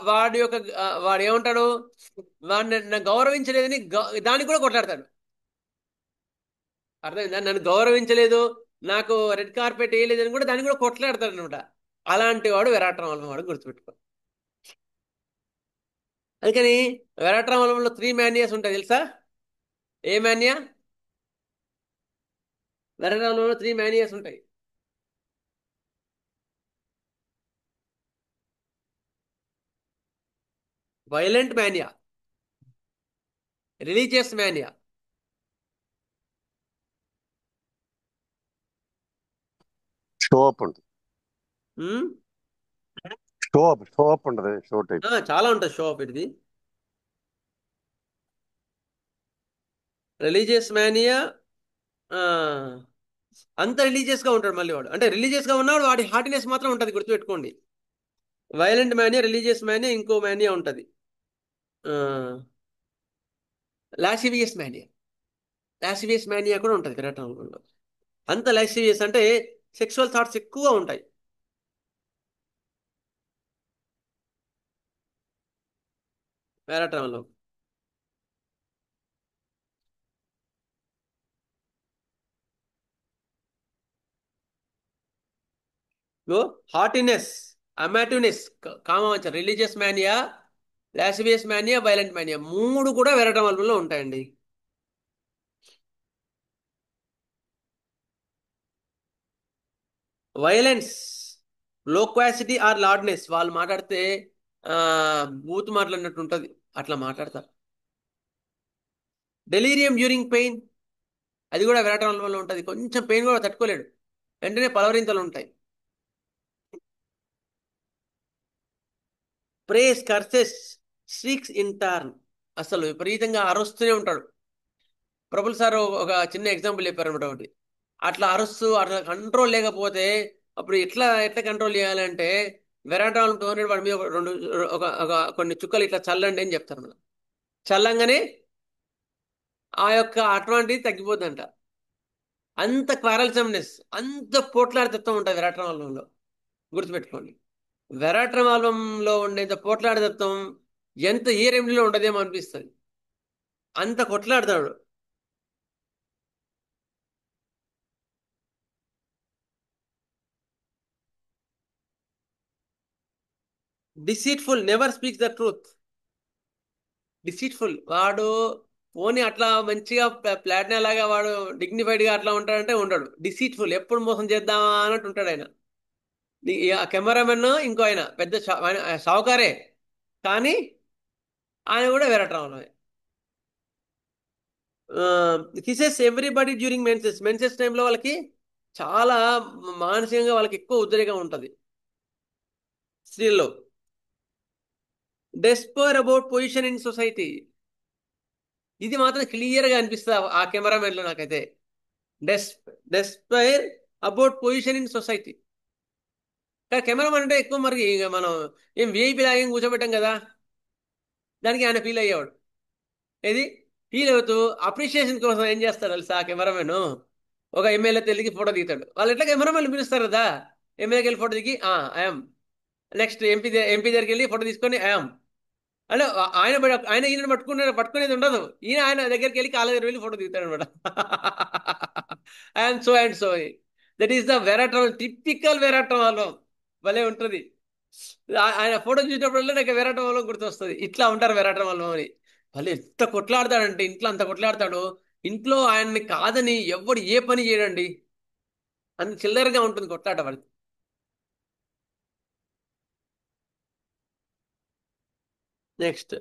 వాడి యొక్క వాడు ఏమంటాడు, వాడిని నన్ను గౌరవించలేదని దానికి కూడా కొట్లాడతాడు. అర్థమైందా? నన్ను గౌరవించలేదు, నాకు రెడ్ కార్పెట్ వేయలేదని కూడా దాన్ని కూడా కొట్లాడతాడు అనమాట. అలాంటి వాడు విరాటం వాడు గుర్తుపెట్టుకో. అందుకని విరాటం 3 మాన్యాస్ ఉంటాయి తెలుసా? ఏ మాన్యా? విరాటంలో 3 మాన్యాస్ ఉంటాయి. Violent Manya, religious Manya, show up ఉంటుంది. షో అప్ ఉంటుంది, షో టైప్. చాలా ఉంటుంది షో ఆఫ్. ఇది రిలీజియస్ మానియా. అంత రిలీజియస్ గా ఉంటాడు మళ్ళీ వాడు. అంటే రిలీజియస్ గా ఉన్నాడు, వాడి హార్టినెస్ మాత్రం ఉంటుంది, గుర్తుపెట్టుకోండి. వైలెంట్ మానియా, రిలీజియస్ మానియా, ఇంకో మానియా ఉంటుంది లాసివియస్ మానియా. లాసివియస్ మానియా కూడా ఉంటుంది విరాటంలో. అంత లాసివియస్ అంటే సెక్షువల్ థాట్స్ ఎక్కువ ఉంటాయి విరాటంలో. హార్టినెస్, అమాటివ్నెస్, కామవాంఛ, religious mania, lascivious mania, violent mania 3 కూడా విరాటంలో ఉంటాయండి. Violence, loquacity or loudness. వాళ్ళు మాట్లాడితే బూత్ మాట్లాడినట్టు ఉంటుంది, అట్లా మాట్లాడతారు. డెలీరియం డ్యూరింగ్ పెయిన్, అది కూడా విరాటం వల్ల ఉంటుంది. కొంచెం పెయిన్ కూడా తట్టుకోలేడు, వెంటనే పలవరింతలు ఉంటాయి. Praise, curses, streaks in turn, అసలు విపరీతంగా అరుస్తూనే ఉంటాడు. ప్రభుల్ సార్ ఒక చిన్న ఎగ్జాంపుల్ చెప్పారు అనమాట ఒకటి. అట్లా అరుస్తూ అట్లా కంట్రోల్ లేకపోతే అప్పుడు ఎట్లా కంట్రోల్ చేయాలంటే వెరాటాల్ 200 వాడి మీద కొన్ని చుక్కలు ఇట్లా చల్లండి అని చెప్తారు మనం. చల్లంగానే ఆ యొక్క అటువంటిది తగ్గిపోద్దంట. అంత క్వారల్సమ్నెస్, అంత పోట్లాడితత్వం ఉంటుంది విరాటంలో, గుర్తుపెట్టుకోండి. విరాటంలో ఉండేంత పోట్లాడితత్వం ఎంత ఏ రెమిడిలో ఉండదేమో అనిపిస్తుంది, అంత కొట్లాడతాడు. Deceitful, never speaks the truth. Deceitful వాడు. పోనీ అట్లా మంచిగా ప్లాటినా లాగా వాడు డిగ్నిఫైడ్ గా అట్లా ఉంటాడంటే ఉండడు. డిసీట్ఫుల్, ఎప్పుడు మోసం చేద్దామా అన్నట్టు ఉంటాడు ఆయన. ఆ కెమెరామెన్ ఇంకో ఆయన పెద్ద షావుకారే, కానీ ఆయన కూడా విరాటంలో. Kisses everybody during menses. Menses టైంలో వాళ్ళకి చాలా మానసికంగా వాళ్ళకి ఎక్కువ ఉద్రేకం ఉంటుంది స్త్రీల్లో. Despair about position in society, ఇది మాత్రం క్లియర్గా అనిపిస్తుంది ఆ కెమెరామెన్లో నాకైతే. Despair about position in society. కానీ కెమెరామెన్ అంటే ఎక్కువ మరి మనం ఏం విఐపీ లాగా ఏం కూర్చోబెట్టాం కదా, దానికి ఆయన ఫీల్ అయ్యేవాడు. ఏది ఫీల్ అవుతూ అప్రిషియేషన్ కోసం ఏం చేస్తాడు తెలుసా ఆ కెమెరామెన్? ఒక ఎమ్మెల్యే తెలిగి ఫోటో దిగుతాడు. వాళ్ళు ఎట్లా కెమెరామెన్ పిలుస్తారు కదా, ఎమ్మెల్యేకి వెళ్ళి ఫోటో దిగి ఐఎమ్, నెక్స్ట్ ఎంపీ దగ్గరికి వెళ్ళి ఫోటో తీసుకొని ఐఎమ్ అంటే ఈయన పట్టుకునేది ఉండదు. ఆయన దగ్గరికి వెళ్ళి కాళ్ళ దగ్గర వెళ్ళి ఫోటో దిగుతాడు అనమాట. I'm so and so. That is the veratrum, typical veratrum వాళ్ళు. భలే ఉంటుంది. ఆయన ఫోటో చూసినప్పుడల్లా నాకు వెరాటం వాళ్ళు గుర్తొస్తుంది. ఇట్లా ఉంటారు వెరాటం వాళ్ళు అని. వాళ్ళు ఎంత కొట్లాడతాడంటే, ఇంట్లో అంత కొట్లాడతాడు. ఇంట్లో ఆయన్ని కాదని ఎవడు ఏ పని చేయడండి, అంత చిల్లరగా ఉంటుంది కొట్లాట వాళ్ళకి. నెక్స్ట్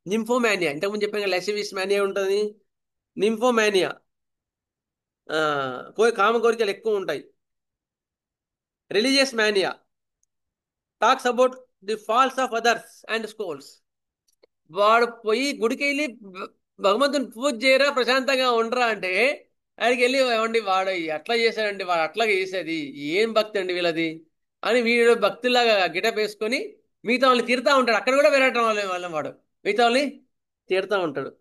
నింఫోమానియా, ఇంతకుముందు చెప్పాను లెసివిస్ మానియా ఉంటుంది, నింఫోమానియా, కామ కోరికలు ఎక్కువ ఉంటాయి. Religious mania talks about the faults of others and scolds. వాడు పోయి గుడికి వెళ్ళి భగవంతుని పూజ చేయరా, ప్రశాంతంగా ఉండరా అంటే ఆయనకి వెళ్ళి ఏమండి వాడు అట్లా చేశాడండి, వాడు అట్లా చేసేది ఏం భక్తి అండి వీళ్ళది అని వీడు భక్తిలాగా గిటప్ వేసుకొని మిగతా వాళ్ళని తిడతా ఉంటాడు. అక్కడ కూడా విరాటం వాళ్ళ వాడు మిగతా వాళ్ళని తిడతా ఉంటాడు.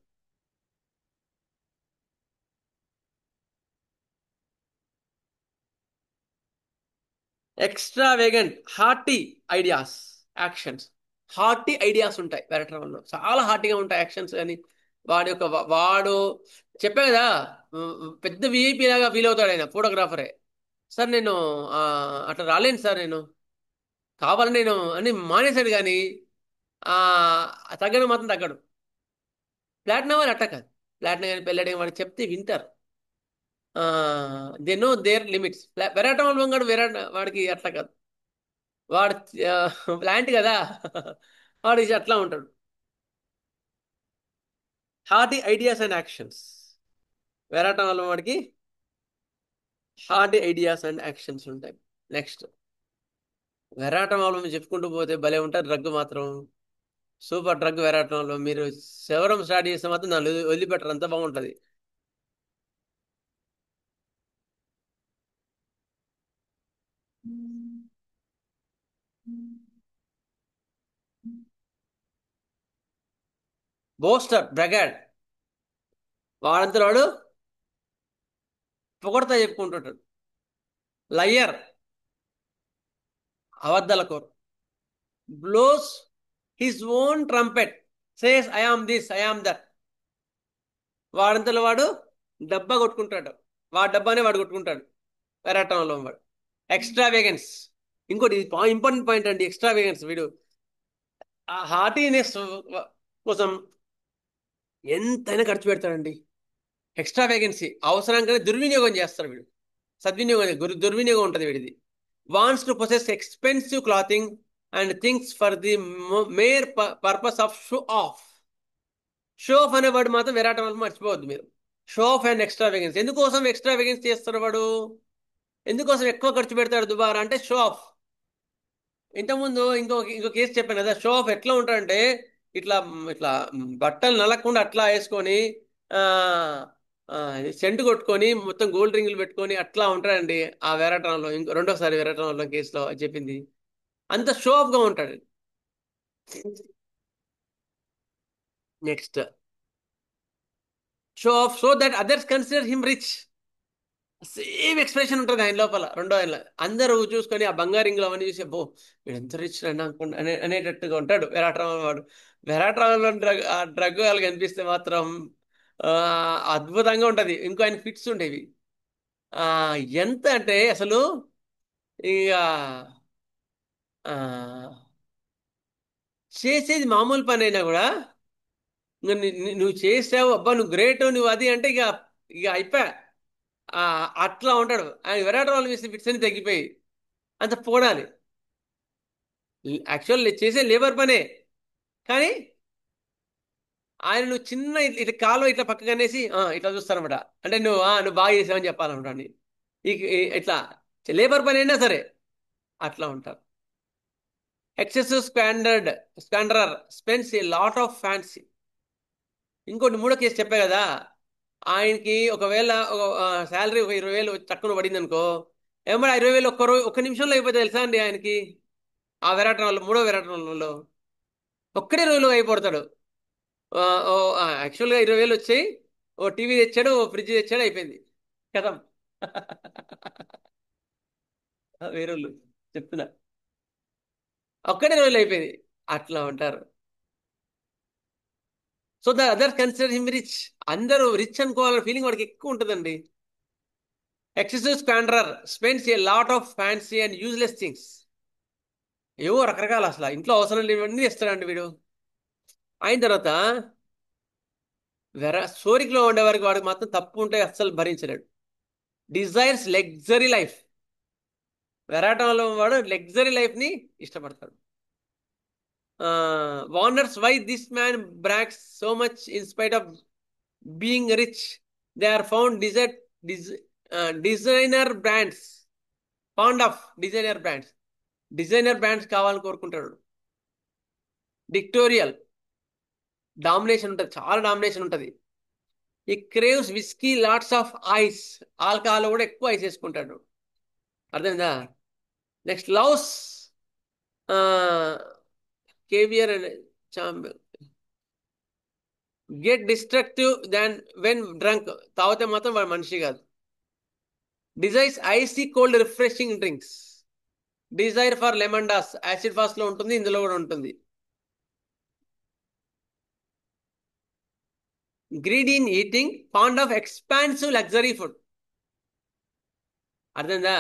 Extravagant haughty ideas actions. Haughty ideas ఉంటాయి వెరటంలో, చాలా హార్టీగా ఉంటాయి యాక్షన్స్. కానీ వాడి యొక్క వాడు చెప్పా కదా, పెద్ద విఐపి లాగా ఫీల్ అవుతాడు ఆయన, ఫోటోగ్రాఫరే. సార్ నేను అట్లా రాలేను సార్, నేను కావాలని నేను అని మానేశాడు. కానీ తగ్గడం మాత్రం తగ్గడు. ప్లాటినం వాళ్ళు అట్ట కాదు. ప్లాటినం కానీ పెళ్ళడం వాడికి చెప్తే వింటారు. They know their limits. Veratrum వాళ్ళు వాడికి అట్లా కాదు. వాడు ప్లాంట్ కదా, వాడు అట్లా ఉంటాడు. Haughty ideas and actions. Veratrum వల్ల వాడికి హార్టీ ఐడియాస్ అండ్ యాక్షన్స్ ఉంటాయి. నెక్స్ట్ విరాటం వల్ల చెప్పుకుంటూ పోతే భలే ఉంటారు. డ్రగ్ మాత్రం సూపర్ డ్రగ్ విరాటం వల్ల. మీరు శవరం స్టార్ట్ చేస్తే మాత్రం దాన్ని వదిలిపెట్టరు, అంత బాగుంటుంది. బోస్టర్ బ్రగాడ్, వాడంతా వాడు పొగడతా చెప్పుకుంటుంటాడు. లయర్, అబద్ధాల కోరు. Blows his own trumpet, says I am this I am that. వాడంతలో వాడు డబ్బా కొట్టుకుంటాడు, వాడు డబ్బానే వాడు కొట్టుకుంటాడు వెరాటంలో వాడు. ఎక్స్ట్రావేగెన్స్ ఇంకోటి ఇంపార్టెంట్ పాయింట్ అండి. ఎక్స్ట్రావేగెన్స్, వీడు ఆ హార్టీనెస్ కోసం ఎంతైనా ఖర్చు పెడతాడండి. ఎక్స్ట్రావేగెన్సీ అవసరానికనే దుర్వినియోగం చేస్తాడు వీడు. సద్వినియోగం దుర్వినియోగం ఉంటుంది వీడిది. Wants to possess expensive clothing and things for the mere purpose of show off. Show off అనే వాడు మాత్రం విరాటం వల్ల మర్చిపోవద్దు మీరు. Show off and extravagance. ఎందుకోసం ఎక్స్ట్రావేగెన్స్ చేస్తాడు వాడు, ఎందుకోసం ఎక్కువ ఖర్చు పెడతాడు దుబారా అంటే షో ఆఫ్. ఇంతకుముందు ఇంకో కేసు చెప్పాను కదా, షో ఆఫ్ ఎట్లా ఉంటాడంటే ఇట్లా ఇట్లా బట్టలు నలగకుండా అట్లా వేసుకొని సెంటు కొట్టుకొని మొత్తం గోల్డ్ రింగులు పెట్టుకొని అట్లా ఉంటాడండి ఆ వేరాటంలో. రెండోసారి వేరాటంలో కేసులో చెప్పింది. అంత షో ఆఫ్ గా ఉంటాడు. Next show off so that others consider him rich. Same expression ఉంటుంది ఆయన లోపల. రెండో ఆయన అందరూ చూసుకొని ఆ బంగారింగ్లో అవన్నీ చూసి బో వీడు ఎంత రిచ్ అని అనుకుంటా అనేటట్టుగా ఉంటాడు విరాటరావు వాడు. విరాటరావులో ఆ డ్రగ్ వాళ్ళకి కనిపిస్తే మాత్రం అద్భుతంగా ఉంటుంది. ఇంకో ఆయన ఫిట్స్ ఉండేవి. ఎంత అంటే అసలు ఇక చేసేది మామూలు పని అయినా కూడా నువ్వు చేసావు, అబ్బా నువ్వు గ్రేట్, నువ్వు అది అంటే ఇక ఇక అయిపోయా. అట్లా ఉంటాడు ఆయన. విరాట్ వాళ్ళు వేసిన ఫిట్స్ అని తగ్గిపోయి అంత పోడాలి. యాక్చువల్ చేసే లేబర్ పనే, కానీ ఆయన నువ్వు చిన్న ఇట్లా కాలు ఇట్లా పక్కకు అనేసి ఇట్లా చూస్తానమాట అంటే నువ్వు బాగా చేసావని చెప్పాలన్నమాట. ఇట్లా లేబర్ పని అయినా సరే అట్లా ఉంటారు. Excessive squanderer spends a lot of fancy. ఇంకోటి మూడో కేసు చెప్పా కదా, ఆయనకి ఒకవేళ శాలరీ ఒక 20,000 తక్కువ పడింది అనుకో, ఏమన్నా 20,000 ఒక్క నిమిషంలో అయిపోతే తెలుసా అండి ఆయనకి. ఆ విరాటంలో మూడో విరాటంలో ఒక్కడే రోజులో అయిపోతాడు. యాక్చువల్గా 20,000 వచ్చాయి, ఓ టీవీ తెచ్చాడు, ఓ ఫ్రిడ్జ్ తెచ్చాడు, అయిపోయింది కథం. వేరేళ్ళు చెప్తున్నా, ఒక్కడే రోజులు అయిపోయింది. అట్లా ఉంటారు. So the other consider him rich. అందరూ రిచ్ అనుకోవాలన్న ఫీలింగ్ వాడికి ఎక్కువ ఉంటుందండి. Excessive squanderer spends a lot of fancy and useless things. ఏవో రకరకాల అసలు ఇంట్లో అవసరం లేనివన్నీ ఇస్తాడండి వీడు. అయిన తర్వాత సోరికలో ఉండేవారికి వాడికి మాత్రం తప్పు ఉంటే అస్సలు భరించలేడు. Desires luxury life. విరాటంలో వాడు లగ్జరీ లైఫ్ని ఇష్టపడతాడు. Warners why this man brags so much in spite of being rich. They are found designer brands. Fond of designer brands. Designer brands కావాలని కోరుకుంటాడు. డిక్టోరియల్ డామినేషన్ ఉంటుంది, చాలా డామినేషన్ ఉంటుంది. ఈ craves whisky lots of ice, alcohol కూడా ఎక్కువ ice వేసుకుంటాడు. అర్థమైందా? Next loves caviar and get destructive than when drunk, తాగితే మాత్రం వాడు మనిషి కాదు. Desires icy cold refreshing drinks. Desire for lemonades acid phos లో ఉంటుంది, ఇందులో కూడా ఉంటుంది. Greedy in eating, fond of expensive luxury food. అర్థందా?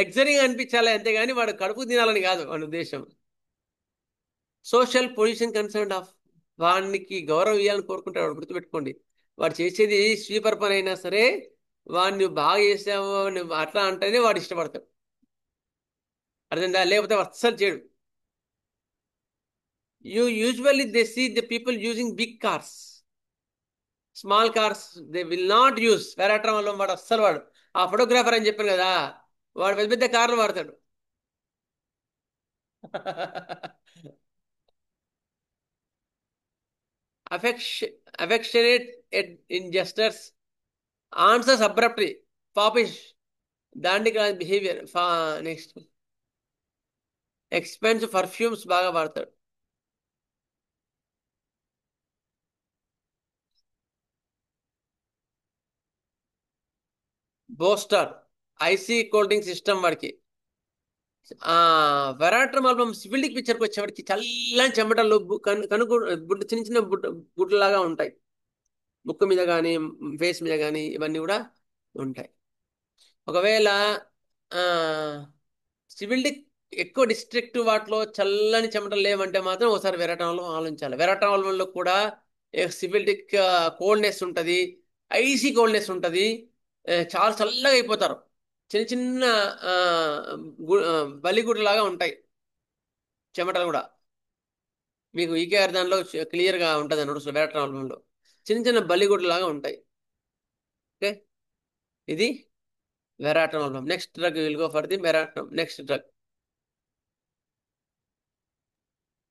లగ్జరీగా అనిపించాలి అంతేగాని వాడు కడుపు తినాలని కాదు వాడి ఉద్దేశం. సోషల్ పొజిషన్ కన్సర్న్ ఆఫ్, వాడికి గౌరవం ఇవ్వాలని కోరుకుంటాడు వాడు. గుర్తుపెట్టుకోండి, వాడు చేసేది స్వీపర్ పని అయినా సరే వాడిని నువ్వు బాగా చేసావు నువ్వు అట్లా అంటేనే వాడు ఇష్టపడతాడు. అర్థందా? లేకపోతే అస్సలు చేయడు. Usually they see the people using big cars, small cars they will not use. Veratrum వల్ల వాడు అస్సలు వాడు. ఆ ఫోటోగ్రాఫర్ అని చెప్పాను కదా, వాడు పెద్ద పెద్ద కార్లు వాడతాడు. affectionate in gestures, answers abruptly, foppish, dandical behavior. Next expensive perfumes బాగా వాడతాడు. బోస్టర్ ఐసీ కూల్ డ్రింక్స్ ఇష్టం వాడికి. వెరాట్రం ఆల్బమ్ సివిల్డిక్ పిక్చర్కి వచ్చేవాడికి చల్లని చెమటలు చిన్న చిన్న గుడ్లలాగా ఉంటాయి. ముక్కు మీద కానీ ఫేస్ మీద కానీ ఇవన్నీ కూడా ఉంటాయి. ఒకవేళ సివిల్డిక్ ఎక్కువ డిస్ట్రిక్ట్ వాటిలో చల్లని చెమటలు లేవంటే మాత్రం ఒకసారి వెరాటంలో ఆలోచించాలి. వెరాటంలో కూడా సివిల్డిక్ కోల్డ్నెస్ ఉంటుంది, ఐసీ కోల్డ్నెస్ ఉంటుంది, చాలా చల్లగా అయిపోతారు. చిన్న చిన్న బలిగుడ్లాగా ఉంటాయి చెమటలు కూడా. మీకు ఈకేఆర్ దానిలో క్లియర్గా ఉంటుంది అన్నమాట. వెరాటంలో చిన్న చిన్న బలిగుడ్లాగా ఉంటాయి. ఓకే, ఇది veratrum. Next drug will go for the veratrum. Next drug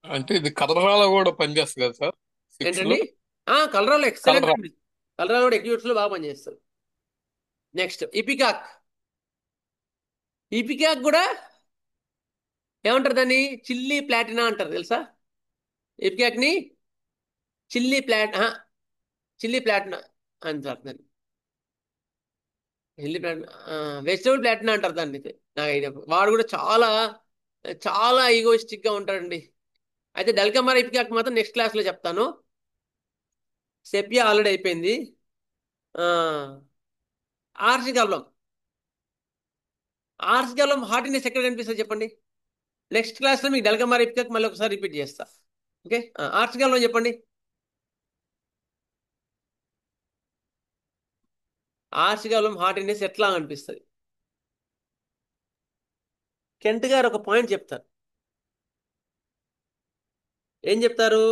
అంటే ఇది కలరాలో కూడా పనిచేస్తుంది కదా సార్? సిక్స్ లో ఏంటండి? కలరాలో ఎక్సలెంట్ కలరా అండి. కలరాలో కూడా ఎక్యూట్స్ లో బాగా పనిచేస్తారు. నెక్స్ట్ ఇపికాక్. ఇపికాక్ కూడా ఏమంటారు దాన్ని? చిల్లీ ప్లాటినా అంటారు, తెలుసా? ఇపికాక్ ని చిల్లీ ప్లాటినా అంటారు దాన్ని. చిల్లీ ప్లాటినా, వెజిటబుల్ ప్లాటినా అంటారు దాన్ని. అయితే నాకు ఐడియా. వాడు కూడా చాలా చాలా ఈగోయిస్టిక్ గా ఉంటాడండి. అయితే డల్కమర్ ఇపికాక్ మాత్రం నెక్స్ట్ క్లాస్ లో చెప్తాను. సెపియా ఆల్రెడీ అయిపోయింది. ఆర్సికల్వం. ఆర్సికల్వం హార్టినెస్ ఎక్కడ కనిపిస్తుంది చెప్పండి? నెక్స్ట్ క్లాస్లో మీకు డల్కమర్ ఇపికాక్ మళ్ళీ ఒకసారి రిపీట్ చేస్తా. ఓకే, ఆర్సికల్వం చెప్పండి. ఆర్సికల్వం హార్టినెస్ ఎట్లా అనిపిస్తుంది? కెంట్ గారు ఒక పాయింట్ చెప్తారు. ఏం చెప్తారు?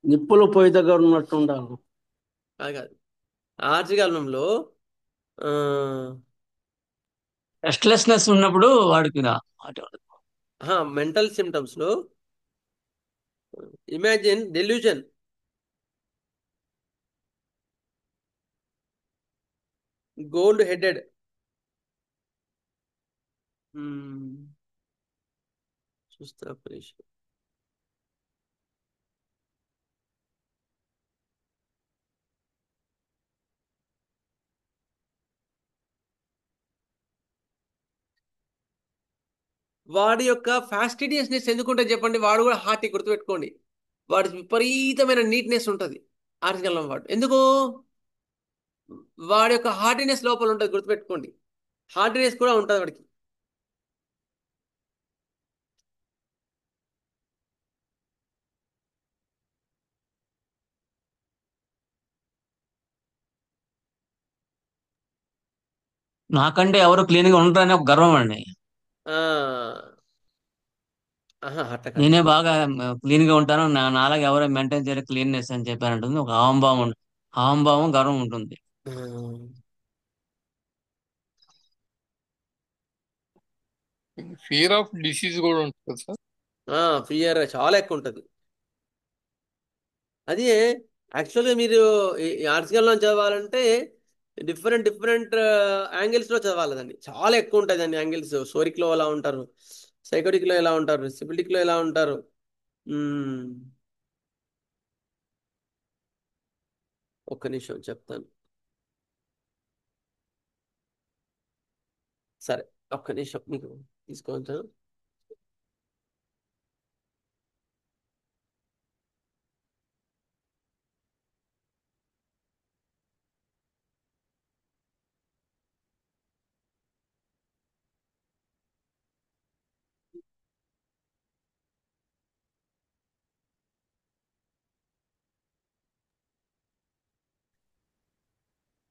నిప్పులు పొయ్యి దగ్గర ఉన్నట్టు ఉండాలి. కాదు కాదు, ఆర్సికల్వంలో రెస్ట్లెస్నెస్ ఉన్నప్పుడు వాడికి మెంటల్ సిమ్టమ్స్ లో ఇమాజిన్ డెల్యూజన్, గోల్డ్ హెడెడ్, చూస్తా ప్లీజ్. వాడి యొక్క ఫాస్టిడియస్నెస్ ఎందుకుంటుంది చెప్పండి? వాడు కూడా హార్ట్, గుర్తుపెట్టుకోండి. వాడి విపరీతమైన నీట్నెస్ ఉంటుంది ఆర్టికల్లో. వాడు ఎందుకు? వాడి యొక్క హార్టినెస్ లోపల ఉంటుంది, గుర్తుపెట్టుకోండి. హార్టినెస్ కూడా ఉంటుంది వాడికి. నాకంటే ఎవరు క్లీన్ గా ఉంటారని ఒక గర్వం అండి. ఆ, ఆహా, అట్లా కాదు. నేనే బాగా క్లీన్ గా ఉంటాను, నాలాగా ఎవరో మెయింటైన్ చేయరు క్లీన్నెస్ అని చెప్పారంటుంది. ఒక అహంభావం, గర్వం ఉంటుంది. ఆ, ఫియర్ ఆఫ్ డిసీజ్ కూడా ఉంటుంది సార్. ఫియర్ చాలా ఎక్కువ ఉంటుంది. అది యాక్చువల్గా మీరు ఈ ఆర్టికల్లో చదవాలంటే డిఫరెంట్ డిఫరెంట్ యాంగిల్స్లో చదవాలి. చాలా ఎక్కువ ఉంటుంది అండి యాంగిల్స్. సోరిక్లో ఎలా ఉంటారు, సైకోటిక్లో ఎలా ఉంటారు, సిబిలిటిక్లో ఎలా ఉంటారు. మ్మ్. ఒక్క నిమిషం చెప్తాను. సరే, ఒక్క నిమిషం మీకు తీసుకుంటాను.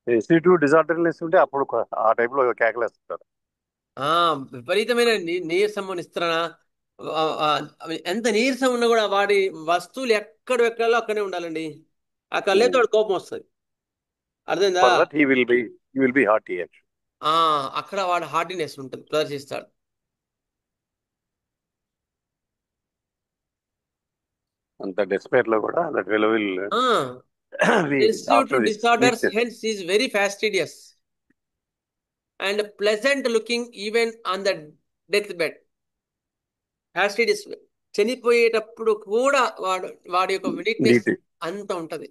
సెన్సిటివ్ డిజార్డర్నెస్ ఉంటే అప్పుడు ఆ టైంలో కేకలేస్తుంటారు. విపరీతమైన నీరసం నిస్త్రణ. ఆ, ఆ, ఎంత నీరసం ఉన్నా కూడా వాడి వస్తువులు ఎక్కడెక్కడో అక్కడే ఉండాలండి. అక్కడ లేతో వాడి కోపం వస్తుంది. అర్థమైందా? For that he will be hearty actual. అక్కడ వాడు హార్డినెస్ ఉంటుంది, ప్రదర్శిస్తాడు. అంత డెస్పైర్ లో కూడా that will Sensitive to after this disorders, weakness. hence is very fastidious and pleasant looking even on the deathbed. Fastidious, చనిపోయేటప్పుడు కూడా వాడి యొక్క వీక్నెస్ నీట్. అంత ఉంటది.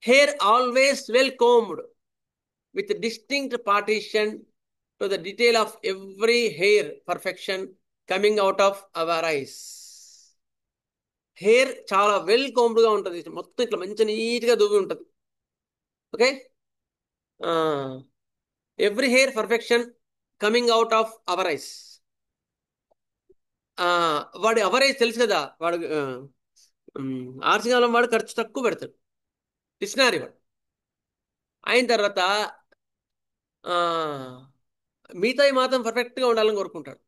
Hair always well combed with distinct partition to the detail of every hair perfection coming out of our eyes. Hair చాలా well కోమ్డ్ గా ఉంటుంది, మొత్తం ఇట్లా మంచి నీట్ గా దువ్వి ఉంటుంది. Okay, every hair perfection coming out of our eyes. వాడి our eyes తెలుసు కదా, వాడు ఆర్సిగాలం వాడు ఖర్చు తక్కువ పెడతాడు, డిక్షనరీ వాడు. అయిన తర్వాత మిగతాయి మాత్రం పర్ఫెక్ట్గా ఉండాలని కోరుకుంటాడు.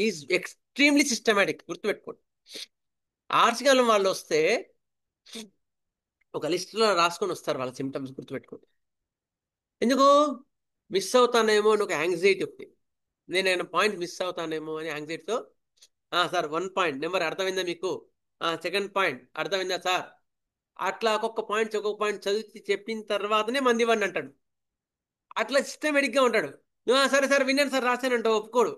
ఈజ్ ఎక్స్ట్రీమ్లీ సిస్టమేటిక్, గుర్తుపెట్టుకోండి. ఆర్సిగాలం వాళ్ళు వస్తే ఒక లిస్టులో రాసుకొని వస్తారు వాళ్ళ సిమ్టమ్స్, గుర్తుపెట్టుకోండి. ఎందుకు మిస్ అవుతానేమో అని ఒక యాంగ్జైటీ ఒకటి, నేను పాయింట్ మిస్ అవుతానేమో అని యాంగ్జైటీతో, సార్ 1 పాయింట్ నెంబర్ అర్థమైందా మీకు, సెకండ్ పాయింట్ అర్థమైందా సార్, అట్లా ఒక్కొక్క పాయింట్ చదివి చెప్పిన తర్వాతనే మంది ఇవ్వండి అంటాడు. అట్లా సిస్టమేటిక్గా ఉంటాడు. సరే సార్ విన్నాను సార్ రాశానంట ఒప్పుకోడు.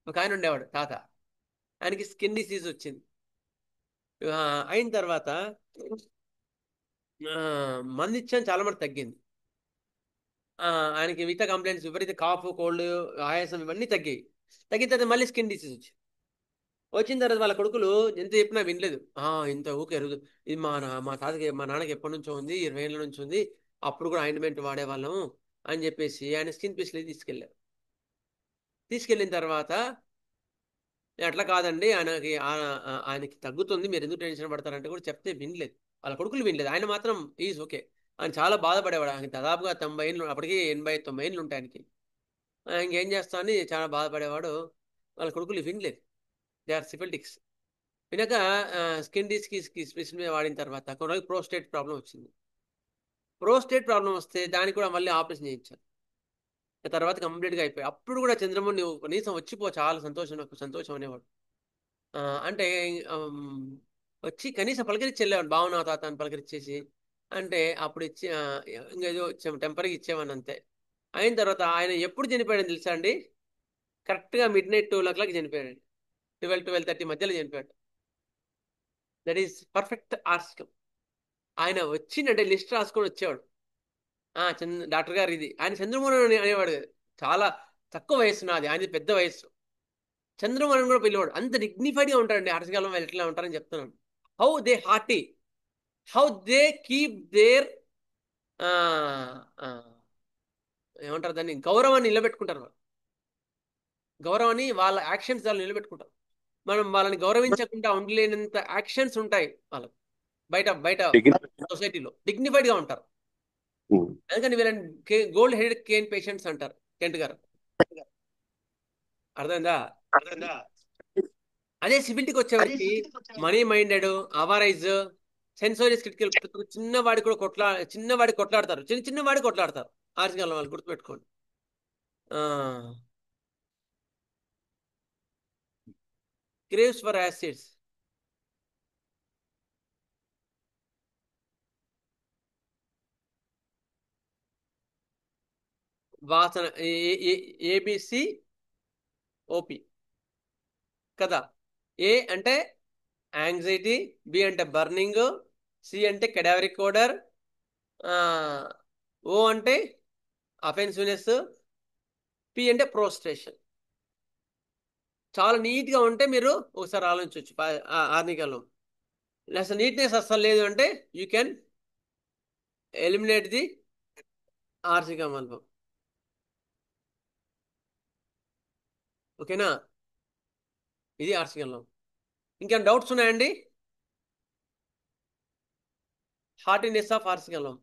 ఒక ఆయన ఉండేవాడు తాత, ఆయనకి స్కిన్ డిసీజ్ వచ్చింది. అయిన తర్వాత మంది ఇచ్చాను, చాలా మంది తగ్గింది. ఆయనకి మిగతా కంప్లైంట్స్ విపరీత కాఫ్, కోల్డ్, ఆయాసం ఇవన్నీ తగ్గాయి. తగ్గిన తర్వాత మళ్ళీ స్కిన్ డిసీజ్ వచ్చింది. వచ్చిన తర్వాత వాళ్ళ కొడుకులు ఎంత చెప్పినా వినలేదు. ఇంత ఊకే ఇది మా తాతకి, మా నాన్నకి ఎప్పటి నుంచో ఉంది, 20 ఏళ్ళ నుంచి ఉంది, అప్పుడు కూడా ఆయింట్మెంట్ వాడేవాళ్ళం అని చెప్పేసి ఆయన స్కిన్ స్పెషలిస్ట్ తీసుకెళ్ళారు. తీసుకెళ్ళిన తర్వాత అట్లా కాదండి, ఆయనకి తగ్గుతుంది, మీరు ఎందుకు టెన్షన్ పడతారంటే కూడా చెప్తే వినలేదు. వాళ్ళ కొడుకులు వినలేదు, ఆయన మాత్రం ఈజ్ ఓకే. ఆయన చాలా బాధపడేవాడు. ఆయన దాదాపుగా 90 ఏళ్ళు, అప్పటికి 80-90 ఏళ్ళు ఉంటాయి ఆయనకి. ఇంకేం చేస్తా అని చాలా బాధపడేవాడు. వాళ్ళ కొడుకులు వినలేదు, దే ఆర్ సిఫిలిటిక్స్. వినక స్కిన్ డిసీజ్కి స్పెషల్ మీద వాడిన తర్వాత కొన్ని ప్రోస్టేట్ ప్రాబ్లం వచ్చింది. ప్రోస్టేట్ ప్రాబ్లం వస్తే దానికి కూడా మళ్ళీ ఆపరేషన్ చేయించారు. తర్వాత కంప్లీట్గా అయిపోయి, అప్పుడు కూడా చంద్రమోహన్ నువ్వు కనీసం వచ్చిపో, చాలా సంతోషం, నాకు సంతోషం అనేవాడు. అంటే వచ్చి కనీసం పలకరించి వెళ్ళేవాడు, బాగున్నా తాత అని పలకరించేసి. అంటే అప్పుడు ఇచ్చి ఇంకా ఏదో టెంపరీగా ఇచ్చేవాడిని అంతే. అయిన తర్వాత ఆయన ఎప్పుడు చనిపోయాడని తెలుసా అండి? కరెక్ట్గా midnight 12 చనిపోయాడు. 12-12:30 మధ్యలో చనిపోయాడు. That is perfect arsenicum. ఆయన వచ్చిందంటే లిస్ట్ రాసుకొని వచ్చేవాడు. డాక్టర్ గారు ఇది, ఆయన చంద్రమోహన్ అనేవాడు. చాలా తక్కువ వయసు నాది, ఆయన పెద్ద వయసు. చంద్రమోహన్ కూడా పిలివాడు. అంత డిగ్నిఫైడ్గా ఉంటాడండి ఆర్సికాలం ఎట్లా ఉంటారని చెప్తున్నాను. How they hearty, how they keep there ఏమంటారు దాన్ని, గౌరవాన్ని నిలబెట్టుకుంటారు వాళ్ళు. గౌరవాన్ని వాళ్ళ యాక్షన్స్ వాళ్ళు నిలబెట్టుకుంటారు. మనం వాళ్ళని గౌరవించకుండా ఉండలేనంత యాక్షన్స్ ఉంటాయి వాళ్ళకు బయట బయట సొసైటీలో డిగ్నిఫైడ్గా ఉంటారు. అందుకని వీళ్ళని గోల్డ్ హెడెడ్ కేన్ పేషెంట్స్ అంటారు. కెంట్ గారు అర్థమైందా? అదే సిబిలిటీకి వచ్చేవరకు మనీ మైండెడ్, అవరైజ్, సెన్సోరియస్ క్రిటికల్, చిన్నవాడి కొట్లాడతారు, చిన్నవాడి కొట్లాడతారు. ఆర్జికల్ వాళ్ళు గుర్తుపెట్టుకోండి. క్రేవ్స్ ఫర్ యాసిడ్స్, వాసన, ఏబిసి ఓపి కదా. ఏ అంటే యాంగ్జైటీ, బి అంటే బర్నింగ్, సి అంటే కెడావరిక్ ఓడర్, ఓ అంటే అఫెన్సివ్నెస్, పి అంటే ప్రోస్ట్రేషన్. చాలా నీట్గా ఉంటే మీరు ఒకసారి ఆలోచించవచ్చు ఆర్నికలం. అసలు నీట్నెస్ అస్సలు లేదు అంటే you can eliminate the arsenicum album. ఓకేనా? ఇది ఆర్సికల్లో. ఇంకేమైనా డౌట్స్ ఉన్నాయండి? Haughtiness of arsenic album.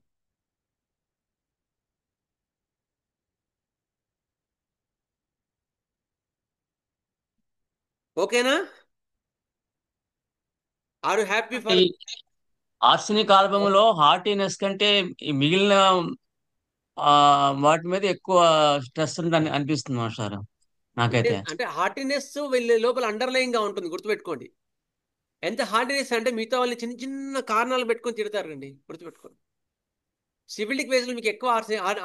ఓకేనా? Are you happy for arsenic album haughtiness కంటే ఈ మిగిలిన వాటి మీద ఎక్కువ స్ట్రెస్ ఉందని అనిపిస్తుంది మాస్టర్ నాకైతే. అంటే హార్టినెస్ వీళ్ళ లోపల అండర్లైన్ గా ఉంటుంది, గుర్తుపెట్టుకోండి. ఎంత హార్టినెస్ అంటే మిగతా వాళ్ళని చిన్న చిన్న కారణాలు పెట్టుకొని తిడతారండి, గుర్తుపెట్టుకోండి. సివిలిక్ వేస్ లో మీకు ఎక్కువ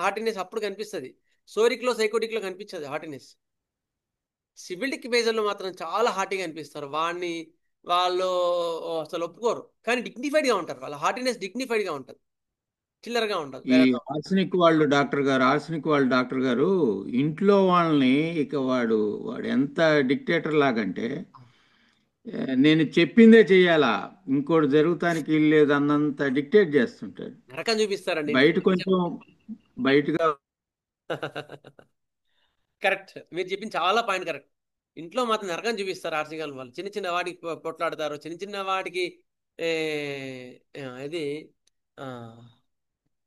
హార్టినెస్ అప్పుడు కనిపిస్తుంది, సోరిక్ లో సైకోటిక్ లో కనిపించదు హార్టినెస్. సివిలిక్ వేజల్లో మాత్రం చాలా హార్టీగా అనిపిస్తారు. వాళ్ళు అసలు ఒప్పుకోరు, కానీ డిగ్నిఫైడ్ గా ఉంటారు. వాళ్ళ హార్టినెస్ డిగ్నిఫైడ్ గా ఉంటుంది, చిల్లరగా ఉంటుంది. ఈ ఆర్సనిక్ వాళ్ళు డాక్టర్ గారు ఇంట్లో వాళ్ళని ఇక వాడు ఎంత డిక్టేటర్ లాగంటే నేను చెప్పిందే చెయ్యాలా, ఇంకోటి జరుగుతానికి లేదు అన్నంత డిక్టేట్ చేస్తుంటాడు. నరకం చూపిస్తారండి. బయట కొంచెం బయటగా కరెక్ట్, మీరు చెప్పింది చాలా పాయింట్ కరెక్ట్. ఇంట్లో మాత్రం నరకం చూపిస్తారు ఆర్సికల్ వాళ్ళు. చిన్న చిన్న వాటికి పొట్లాడతారు, చిన్న చిన్న వాటికి ఇది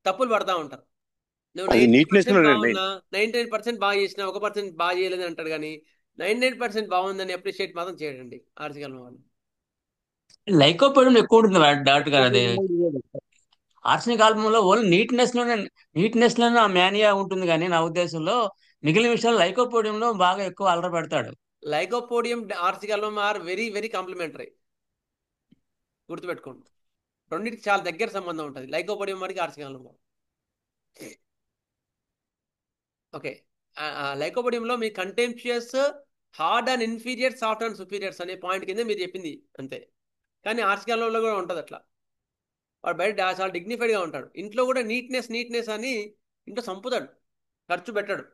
తప్పులు పడతా ఉంటారు. నువ్వు 90% బాగున్నా, 99% బాగా చేసినా 1% బాగా చేయలేదని అంటాడు, కానీ 99% బాగుందని అప్రిషియేట్ మాత్రం చేయడండి ఆర్సికల్ వాళ్ళు. లైకోపెడియం ఎక్కువ ఉంటుంది డాక్టర్ గారు. అది ఆర్సెనిక్ ఆల్బమ్ ఓన్లీ నీట్నెస్ లోనే ఆ మేనియా ఉంటుంది, కానీ నా ఉద్దేశంలో మిగిలిన విషయాలు లైకోపోడియంలో బాగా ఎక్కువ అలర పెడతాడు. Lycopodium, arsenical are very very complementary, గుర్తుపెట్టుకోండి. రెండింటికి చాలా దగ్గర సంబంధం ఉంటుంది, లైకోపోడియం వారికి ఆర్సికల్. ఓకే, లైకోపోడియంలో మీ contemptuous, hard and inferior, soft and superiors అనే పాయింట్ కింద మీరు చెప్పింది అంతే. కానీ ఆర్సికల్లో కూడా ఉంటుంది అట్లా. వాడు బయట చాలా డిగ్నిఫైడ్గా ఉంటాడు, ఇంట్లో కూడా నీట్నెస్ అని ఇంట్లో సంపుతాడు, ఖర్చు పెట్టాడు.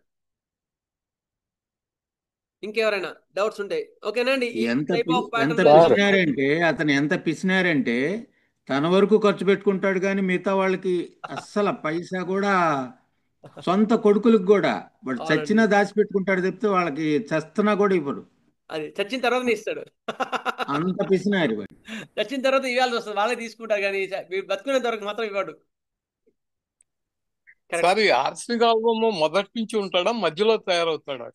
ఇంకెవరైనా డౌట్స్ ఉంటాయి? ఓకేనండి. ఈ టైప్ ఆఫ్ అతను ఎంత పిసినారంటే తన వరకు ఖర్చు పెట్టుకుంటాడు, కానీ మిగతా వాళ్ళకి అస్సలు పైసా కూడా, సొంత కొడుకులకు కూడా వాడు చచ్చినా దాచిపెట్టుకుంటాడు తప్పితే వాళ్ళకి చస్తున్నా కూడా ఇవ్వడు. అది చచ్చిన తర్వాత ఇస్తాడు, అంత పిసినారు. చచ్చిన తర్వాత ఇవ్వాల్సి వస్తుంది, వాళ్ళే తీసుకుంటారు, కానీ బతుకునేంత వరకు మాత్రం ఇవ్వడు. సార్ ఈ ఆర్సెనిక్ ఆల్బమ్ మొదటి నుంచి ఉంటాడా, మధ్యలో తయారవుతాడా?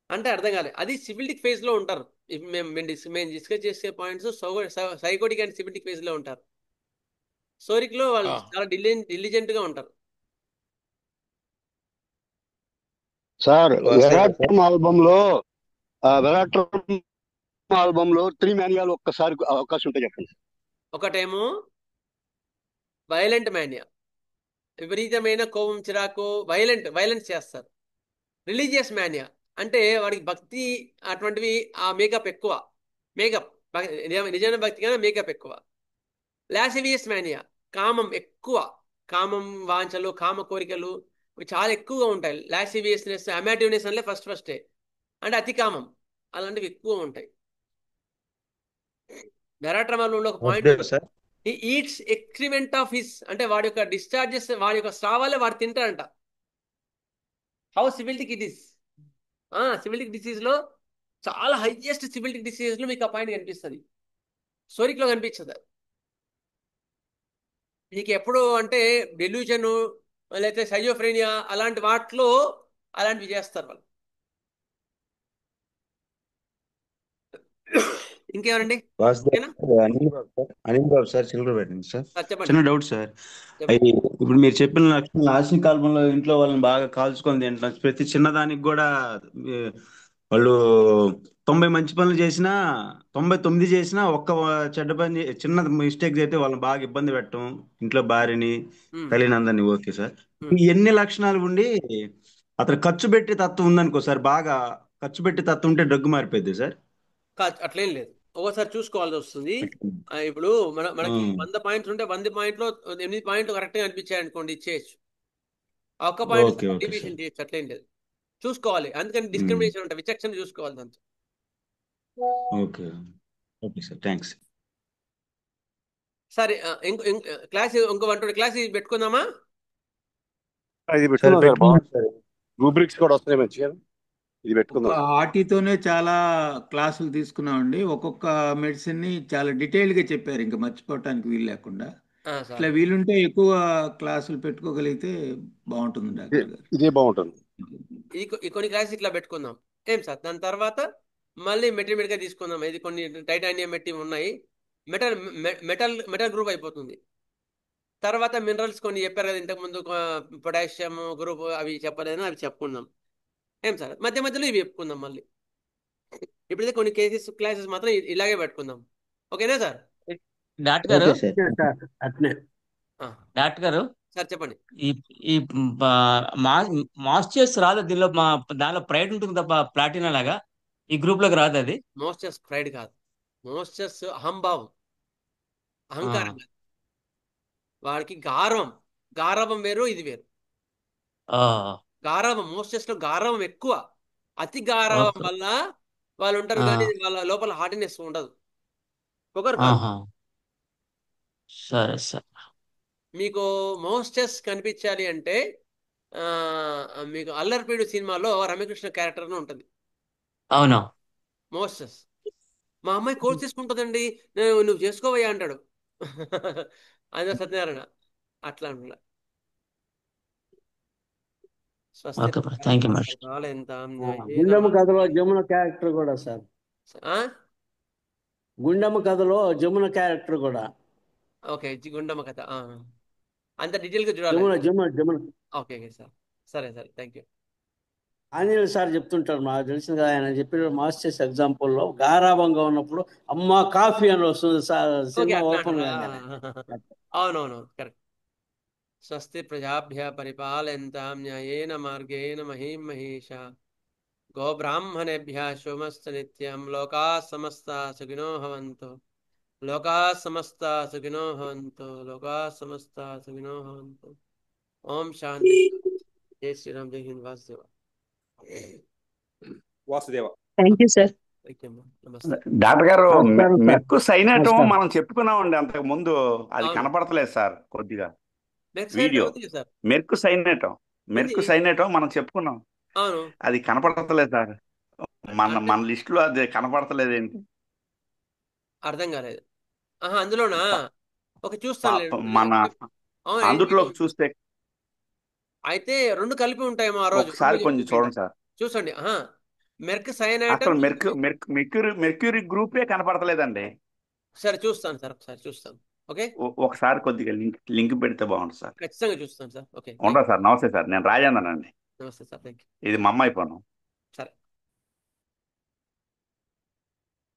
అంటే అర్థం కాలే. అది సివిలిటిక్ ఫేజ్ లో ఉంటారు. మేము డిస్కస్ చేసే పాయింట్స్ సైకోటిక్ అండ్ సివిలిటిక్ ఫేజ్ లో ఉంటారు. సోరిక్ లో వాళ్ళు చాలా డిలిజెంట్ గా ఉంటారు. సార్ వెరాట్రమ్ ఆల్బమ్ లో 3 మాన్యాలు ఒక్కసారి అవకాశం ఉంటే చెప్పండి. ఒకటేమో వైలెంట్ మాన్యా, విపరీతమైన కోపం, చిరాకు, వైలెన్స్ చేస్తారు. రిలీజియస్ మాన్యా అంటే వాడికి భక్తి అటువంటివి, ఆ మేకప్ ఎక్కువ, నిజమైన భక్తి కన్నా మేకప్ ఎక్కువ. లాసివియస్ మానియా, కామం ఎక్కువ, కామం వాంఛలు, కామ కోరికలు చాలా ఎక్కువగా ఉంటాయి. లాసివియస్నెస్, అమాటివ్నెస్ అంటే ఫస్టే అంటే అతి కామం, అలాంటివి ఎక్కువ ఉంటాయి. బెరాట్రమాలో ఒక పాయింట్, ఈ ఈట్స్ ఎక్స్క్రిమెంట్ ఆఫ్ హిస్, అంటే వాడి యొక్క డిశ్చార్జెస్, వాడి యొక్క స్రావాలే వాడు తింటాడంట. How syphilitic it is. Syphilitic disease లో చాలా హైయెస్ట్ సివిలిక్ డిసీజ్ లో మీకు ఆ పాయింట్ కనిపిస్తుంది. సోరిక్ లో కనిపించదు. మీకు ఎప్పుడు అంటే డెల్యూజన్ లేకపోతే సైజోఫ్రేనియా అలాంటి వాటిలో అలాంటివి చేస్తారు వాళ్ళు. ఇంకేమనండి? వాసుదేవ్ ఓకేనా అనిల్ బాబు సార్ చిల్లర పెట్టండి సార్. సార్ చెప్పండి. చిన్న డౌట్ సార్. చెప్పండి. అవి ఇప్పుడు మీరు చెప్పిన లక్షణాలు ఆధునిక కాలంలో ఇంట్లో వాళ్ళని బాగా కాల్చుకొని తింటాం. ప్రతి చిన్నదానికి కూడా ఏ, వాళ్ళు 90 మంచి పనులు చేసినా 99 చేసినా ఒక్క చెడ్డ పని చిన్న మిస్టేక్ అయితే వాళ్ళని బాగా ఇబ్బంది పెట్టడం, ఇంట్లో భార్యని ఉమ్, తల్లిని అందరినీ. Okay sir. ఉమ్. ఈ ఎన్ని లక్షణాలు ఉండి అతను ఖర్చు పెట్టే తత్వం ఉందనుకో సార్, బాగా ఖర్చు పెట్టే తత్వం ఉంటే డగ్గు మారిపోద్ది సార్. అట్లేం లేదు. ఒకసారి చూసుకోవాల్సి వస్తుంది. ఇప్పుడు మనకి 100 పాయింట్స్ ఉంటే 100 పాయింట్లో 8 పాయింట్లు కరెక్ట్గా అనిపించాయి అనుకోండి, ఇచ్చేయచ్చు. ఆ ఒక్క point okay okay sir. Division చేయొచ్చు, అట్లేం లేదు. చూసుకోవాలి, అందుకని ఉమ్, డిస్క్రిమినేషన్ ఉంటుంది, విచక్షణ చూసుకోవాలి దాంతో. Okay okay sir, thanks. సరే, క్లాస్ ఇంకో 120 క్లాస్ పెట్టుకుందామా? ఇది సార్ పెట్టుకుందాం సార్, పెట్టుకున్నాం బాగుంది. సార్. రూబ్రిక్స్ కూడా వస్తున్నాయి మంచిగా. ఇది ఒక పెట్టుకుందాం. ఆర్టీతోనే చాలా క్లాసులు తీసుకున్నామండి. ఒక్కొక్క మెడిసిన్ని చాలా డీటెయిల్డ్గా చెప్పారు, ఇంకా మర్చిపోవటానికి వీలు లేకుండా. సార్ ఇట్లా వీలుంటే ఎక్కువ క్లాసులు పెట్టుకోగలిగితే బాగుంటుంది డాక్టర్ గారు. ఇదే బాగుంటుంది. ఈ కొన్ని క్లాసెస్ ఇట్లా పెట్టుకుందాం. ఏం సార్, దాని తర్వాత మళ్ళీ మెటీరియల్గా తీసుకుందాం. ఇది కొన్ని టైటానియం మెట్టి ఉన్నాయి, మెటల్ మెటల్ మెటల్ గ్రూప్ అయిపోతుంది. తర్వాత మినరల్స్ కొన్ని చెప్పారు కదా ఇంతకుముందు, పొటాషియం గ్రూప్, అవి చెప్పలేదు, అవి చెప్పుకుందాం. ఏం సార్, మధ్య మధ్యలో ఇవి చెప్పుకుందాం మళ్ళీ. ఇప్పుడైతే కొన్ని క్లాసెస్ మాత్రం ఇలాగే పెట్టుకుందాం. ఓకేనా సార్? డాక్టర్ గారు, ఓకే సార్. ఓకే సార్, అట్నే. డాక్టర్ గారు, సార్ చెప్పండి. ఈ ఈ మాస్టర్స్ రాదు దీనిలో, దానిలో ప్రైడ్ ఉంటుంది తప్ప ప్లాటినా లాగా ఈ గ్రూప్ లోకి రాదు అది. మోస్టర్స్ ప్రైడ్ కాదు, మోస్టర్స్ అహంభావం, అహంకారం కాదు. వాడికి గారవం, గారవం వేరు, ఇది వేరు. ఆ, గారవం, మోస్టర్స్ లో గారవం ఎక్కువ. అతి గారవం ఓకే. వల్ల వాళ్ళు ఉంటారు, ఆ, కానీ వాళ్ళ లోపల హార్టినెస్ ఉండదు, పొగరు కాదు. ఆహా, సరే సార్. మీకు మోస్టర్స్ కనిపించాలి అంటే ఆ, మీకు అల్లరిపీడు సినిమాలో రమ్యకృష్ణ క్యారెక్టర్ అని ఉంటుంది, అవును. మోస్టర్స్. మా అమ్మాయి కోర్స్ తీసుకుంటుందండి, నువ్వు చేసుకోవయ్యా అంటాడు. అదే సత్యనారాయణ, అట్లా అంటున్నా. స్వస్తి ఓకే బ్రో, థ్యాంక్ యూ మరి. పరిపాలయంతాం ఆ, న్యాయేన గుండమ్మ కథలో జమున క్యారెక్టర్ కూడా సార్. గుండమ్మ కథలో జమున క్యారెక్టర్ కూడా. ఓకే, గుండమ్మ కథ అంత డీటెయిల్గా చూడాలి. Jamuna Jamuna Jamuna okay okay sir, సరే sir, thank you. Anjaneyulu sir చెప్తుంటారు, మాకు తెలిసిన కదా, ఆయన చెప్పిన మాస్టర్స్ ఎగ్జాంపుల్లో గారాభంగా ఉన్నప్పుడు అమ్మ కాఫీ అని వస్తుంది సార్, ఓకే, సినిమా అట్లా ఓపెన్ అంటారా? కాగానే. అవునవును, కరెక్ట్. స్వస్తి ప్రజాభ్య పరిపాలయంతాం న్యాయేన మార్గేణ మహీం మహేషా గోబ్రాహ్మణేభ్య శుభమస్తు నిత్యం. లోకా సమస్తా సుఖినో భవంతు, లోకా సమస్తా సుఖినో భవంతు, లోకా సమస్తా సుఖినో భవంతు. ఓం శాంతి శాంతి. జై శ్రీరామ్, జై Hind, Vasudeva. Vasudeva. Thank you sir. నమస్తే. డాక్టర్ గారు, నమస్కారం సార్. మెర్కు సైనటం నమస్కారం. మనం చెప్పుకున్నామండి అంతకు ముందు. అది అవును, కనపడతలేదు సార్ కొద్దిగా నెక్స్ట్ వీడియో. ఉంది సార్, మెర్కు సైనటం, ఉంది. మెర్కు సైనటం మనం చెప్పుకున్నాం, అవును, అది కనపడతలేదు సార్. మన అంటే మన లిస్ట్ లో అది కనపడతలేదు ఏంటి? అర్థం కాలేదు. అందులోనా? ఓకే, చూస్తాను. మన అవును, అందుట్లో చూస్తే అయితే రెండు కలిపి ఉంటాయేమో ఆ రోజు, ఒకసారి రెండు కొంచెం కలిపి చూడండి ఉంటాయి. సార్. చూసండి. మెర్క్ సైనైట్. అసలు మెర్క్యూరీ గ్రూపే కనపడతలేదండి. సరే చూస్తాను సార్, ఒకసారి చూస్తాను. ఓకే, ఒకసారి కొద్దిగా లింక్ పెడితే బాగుంటుంది సార్. ఖచ్చితంగా చూస్తాను సార్. ఓకే, ఉండదు సార్. నమస్తే సార్, నేను రాజేంద్రన్ అండి. నమస్తే సార్, థ్యాంక్ యూ. ఇది మా అమ్మాయి ఫోను.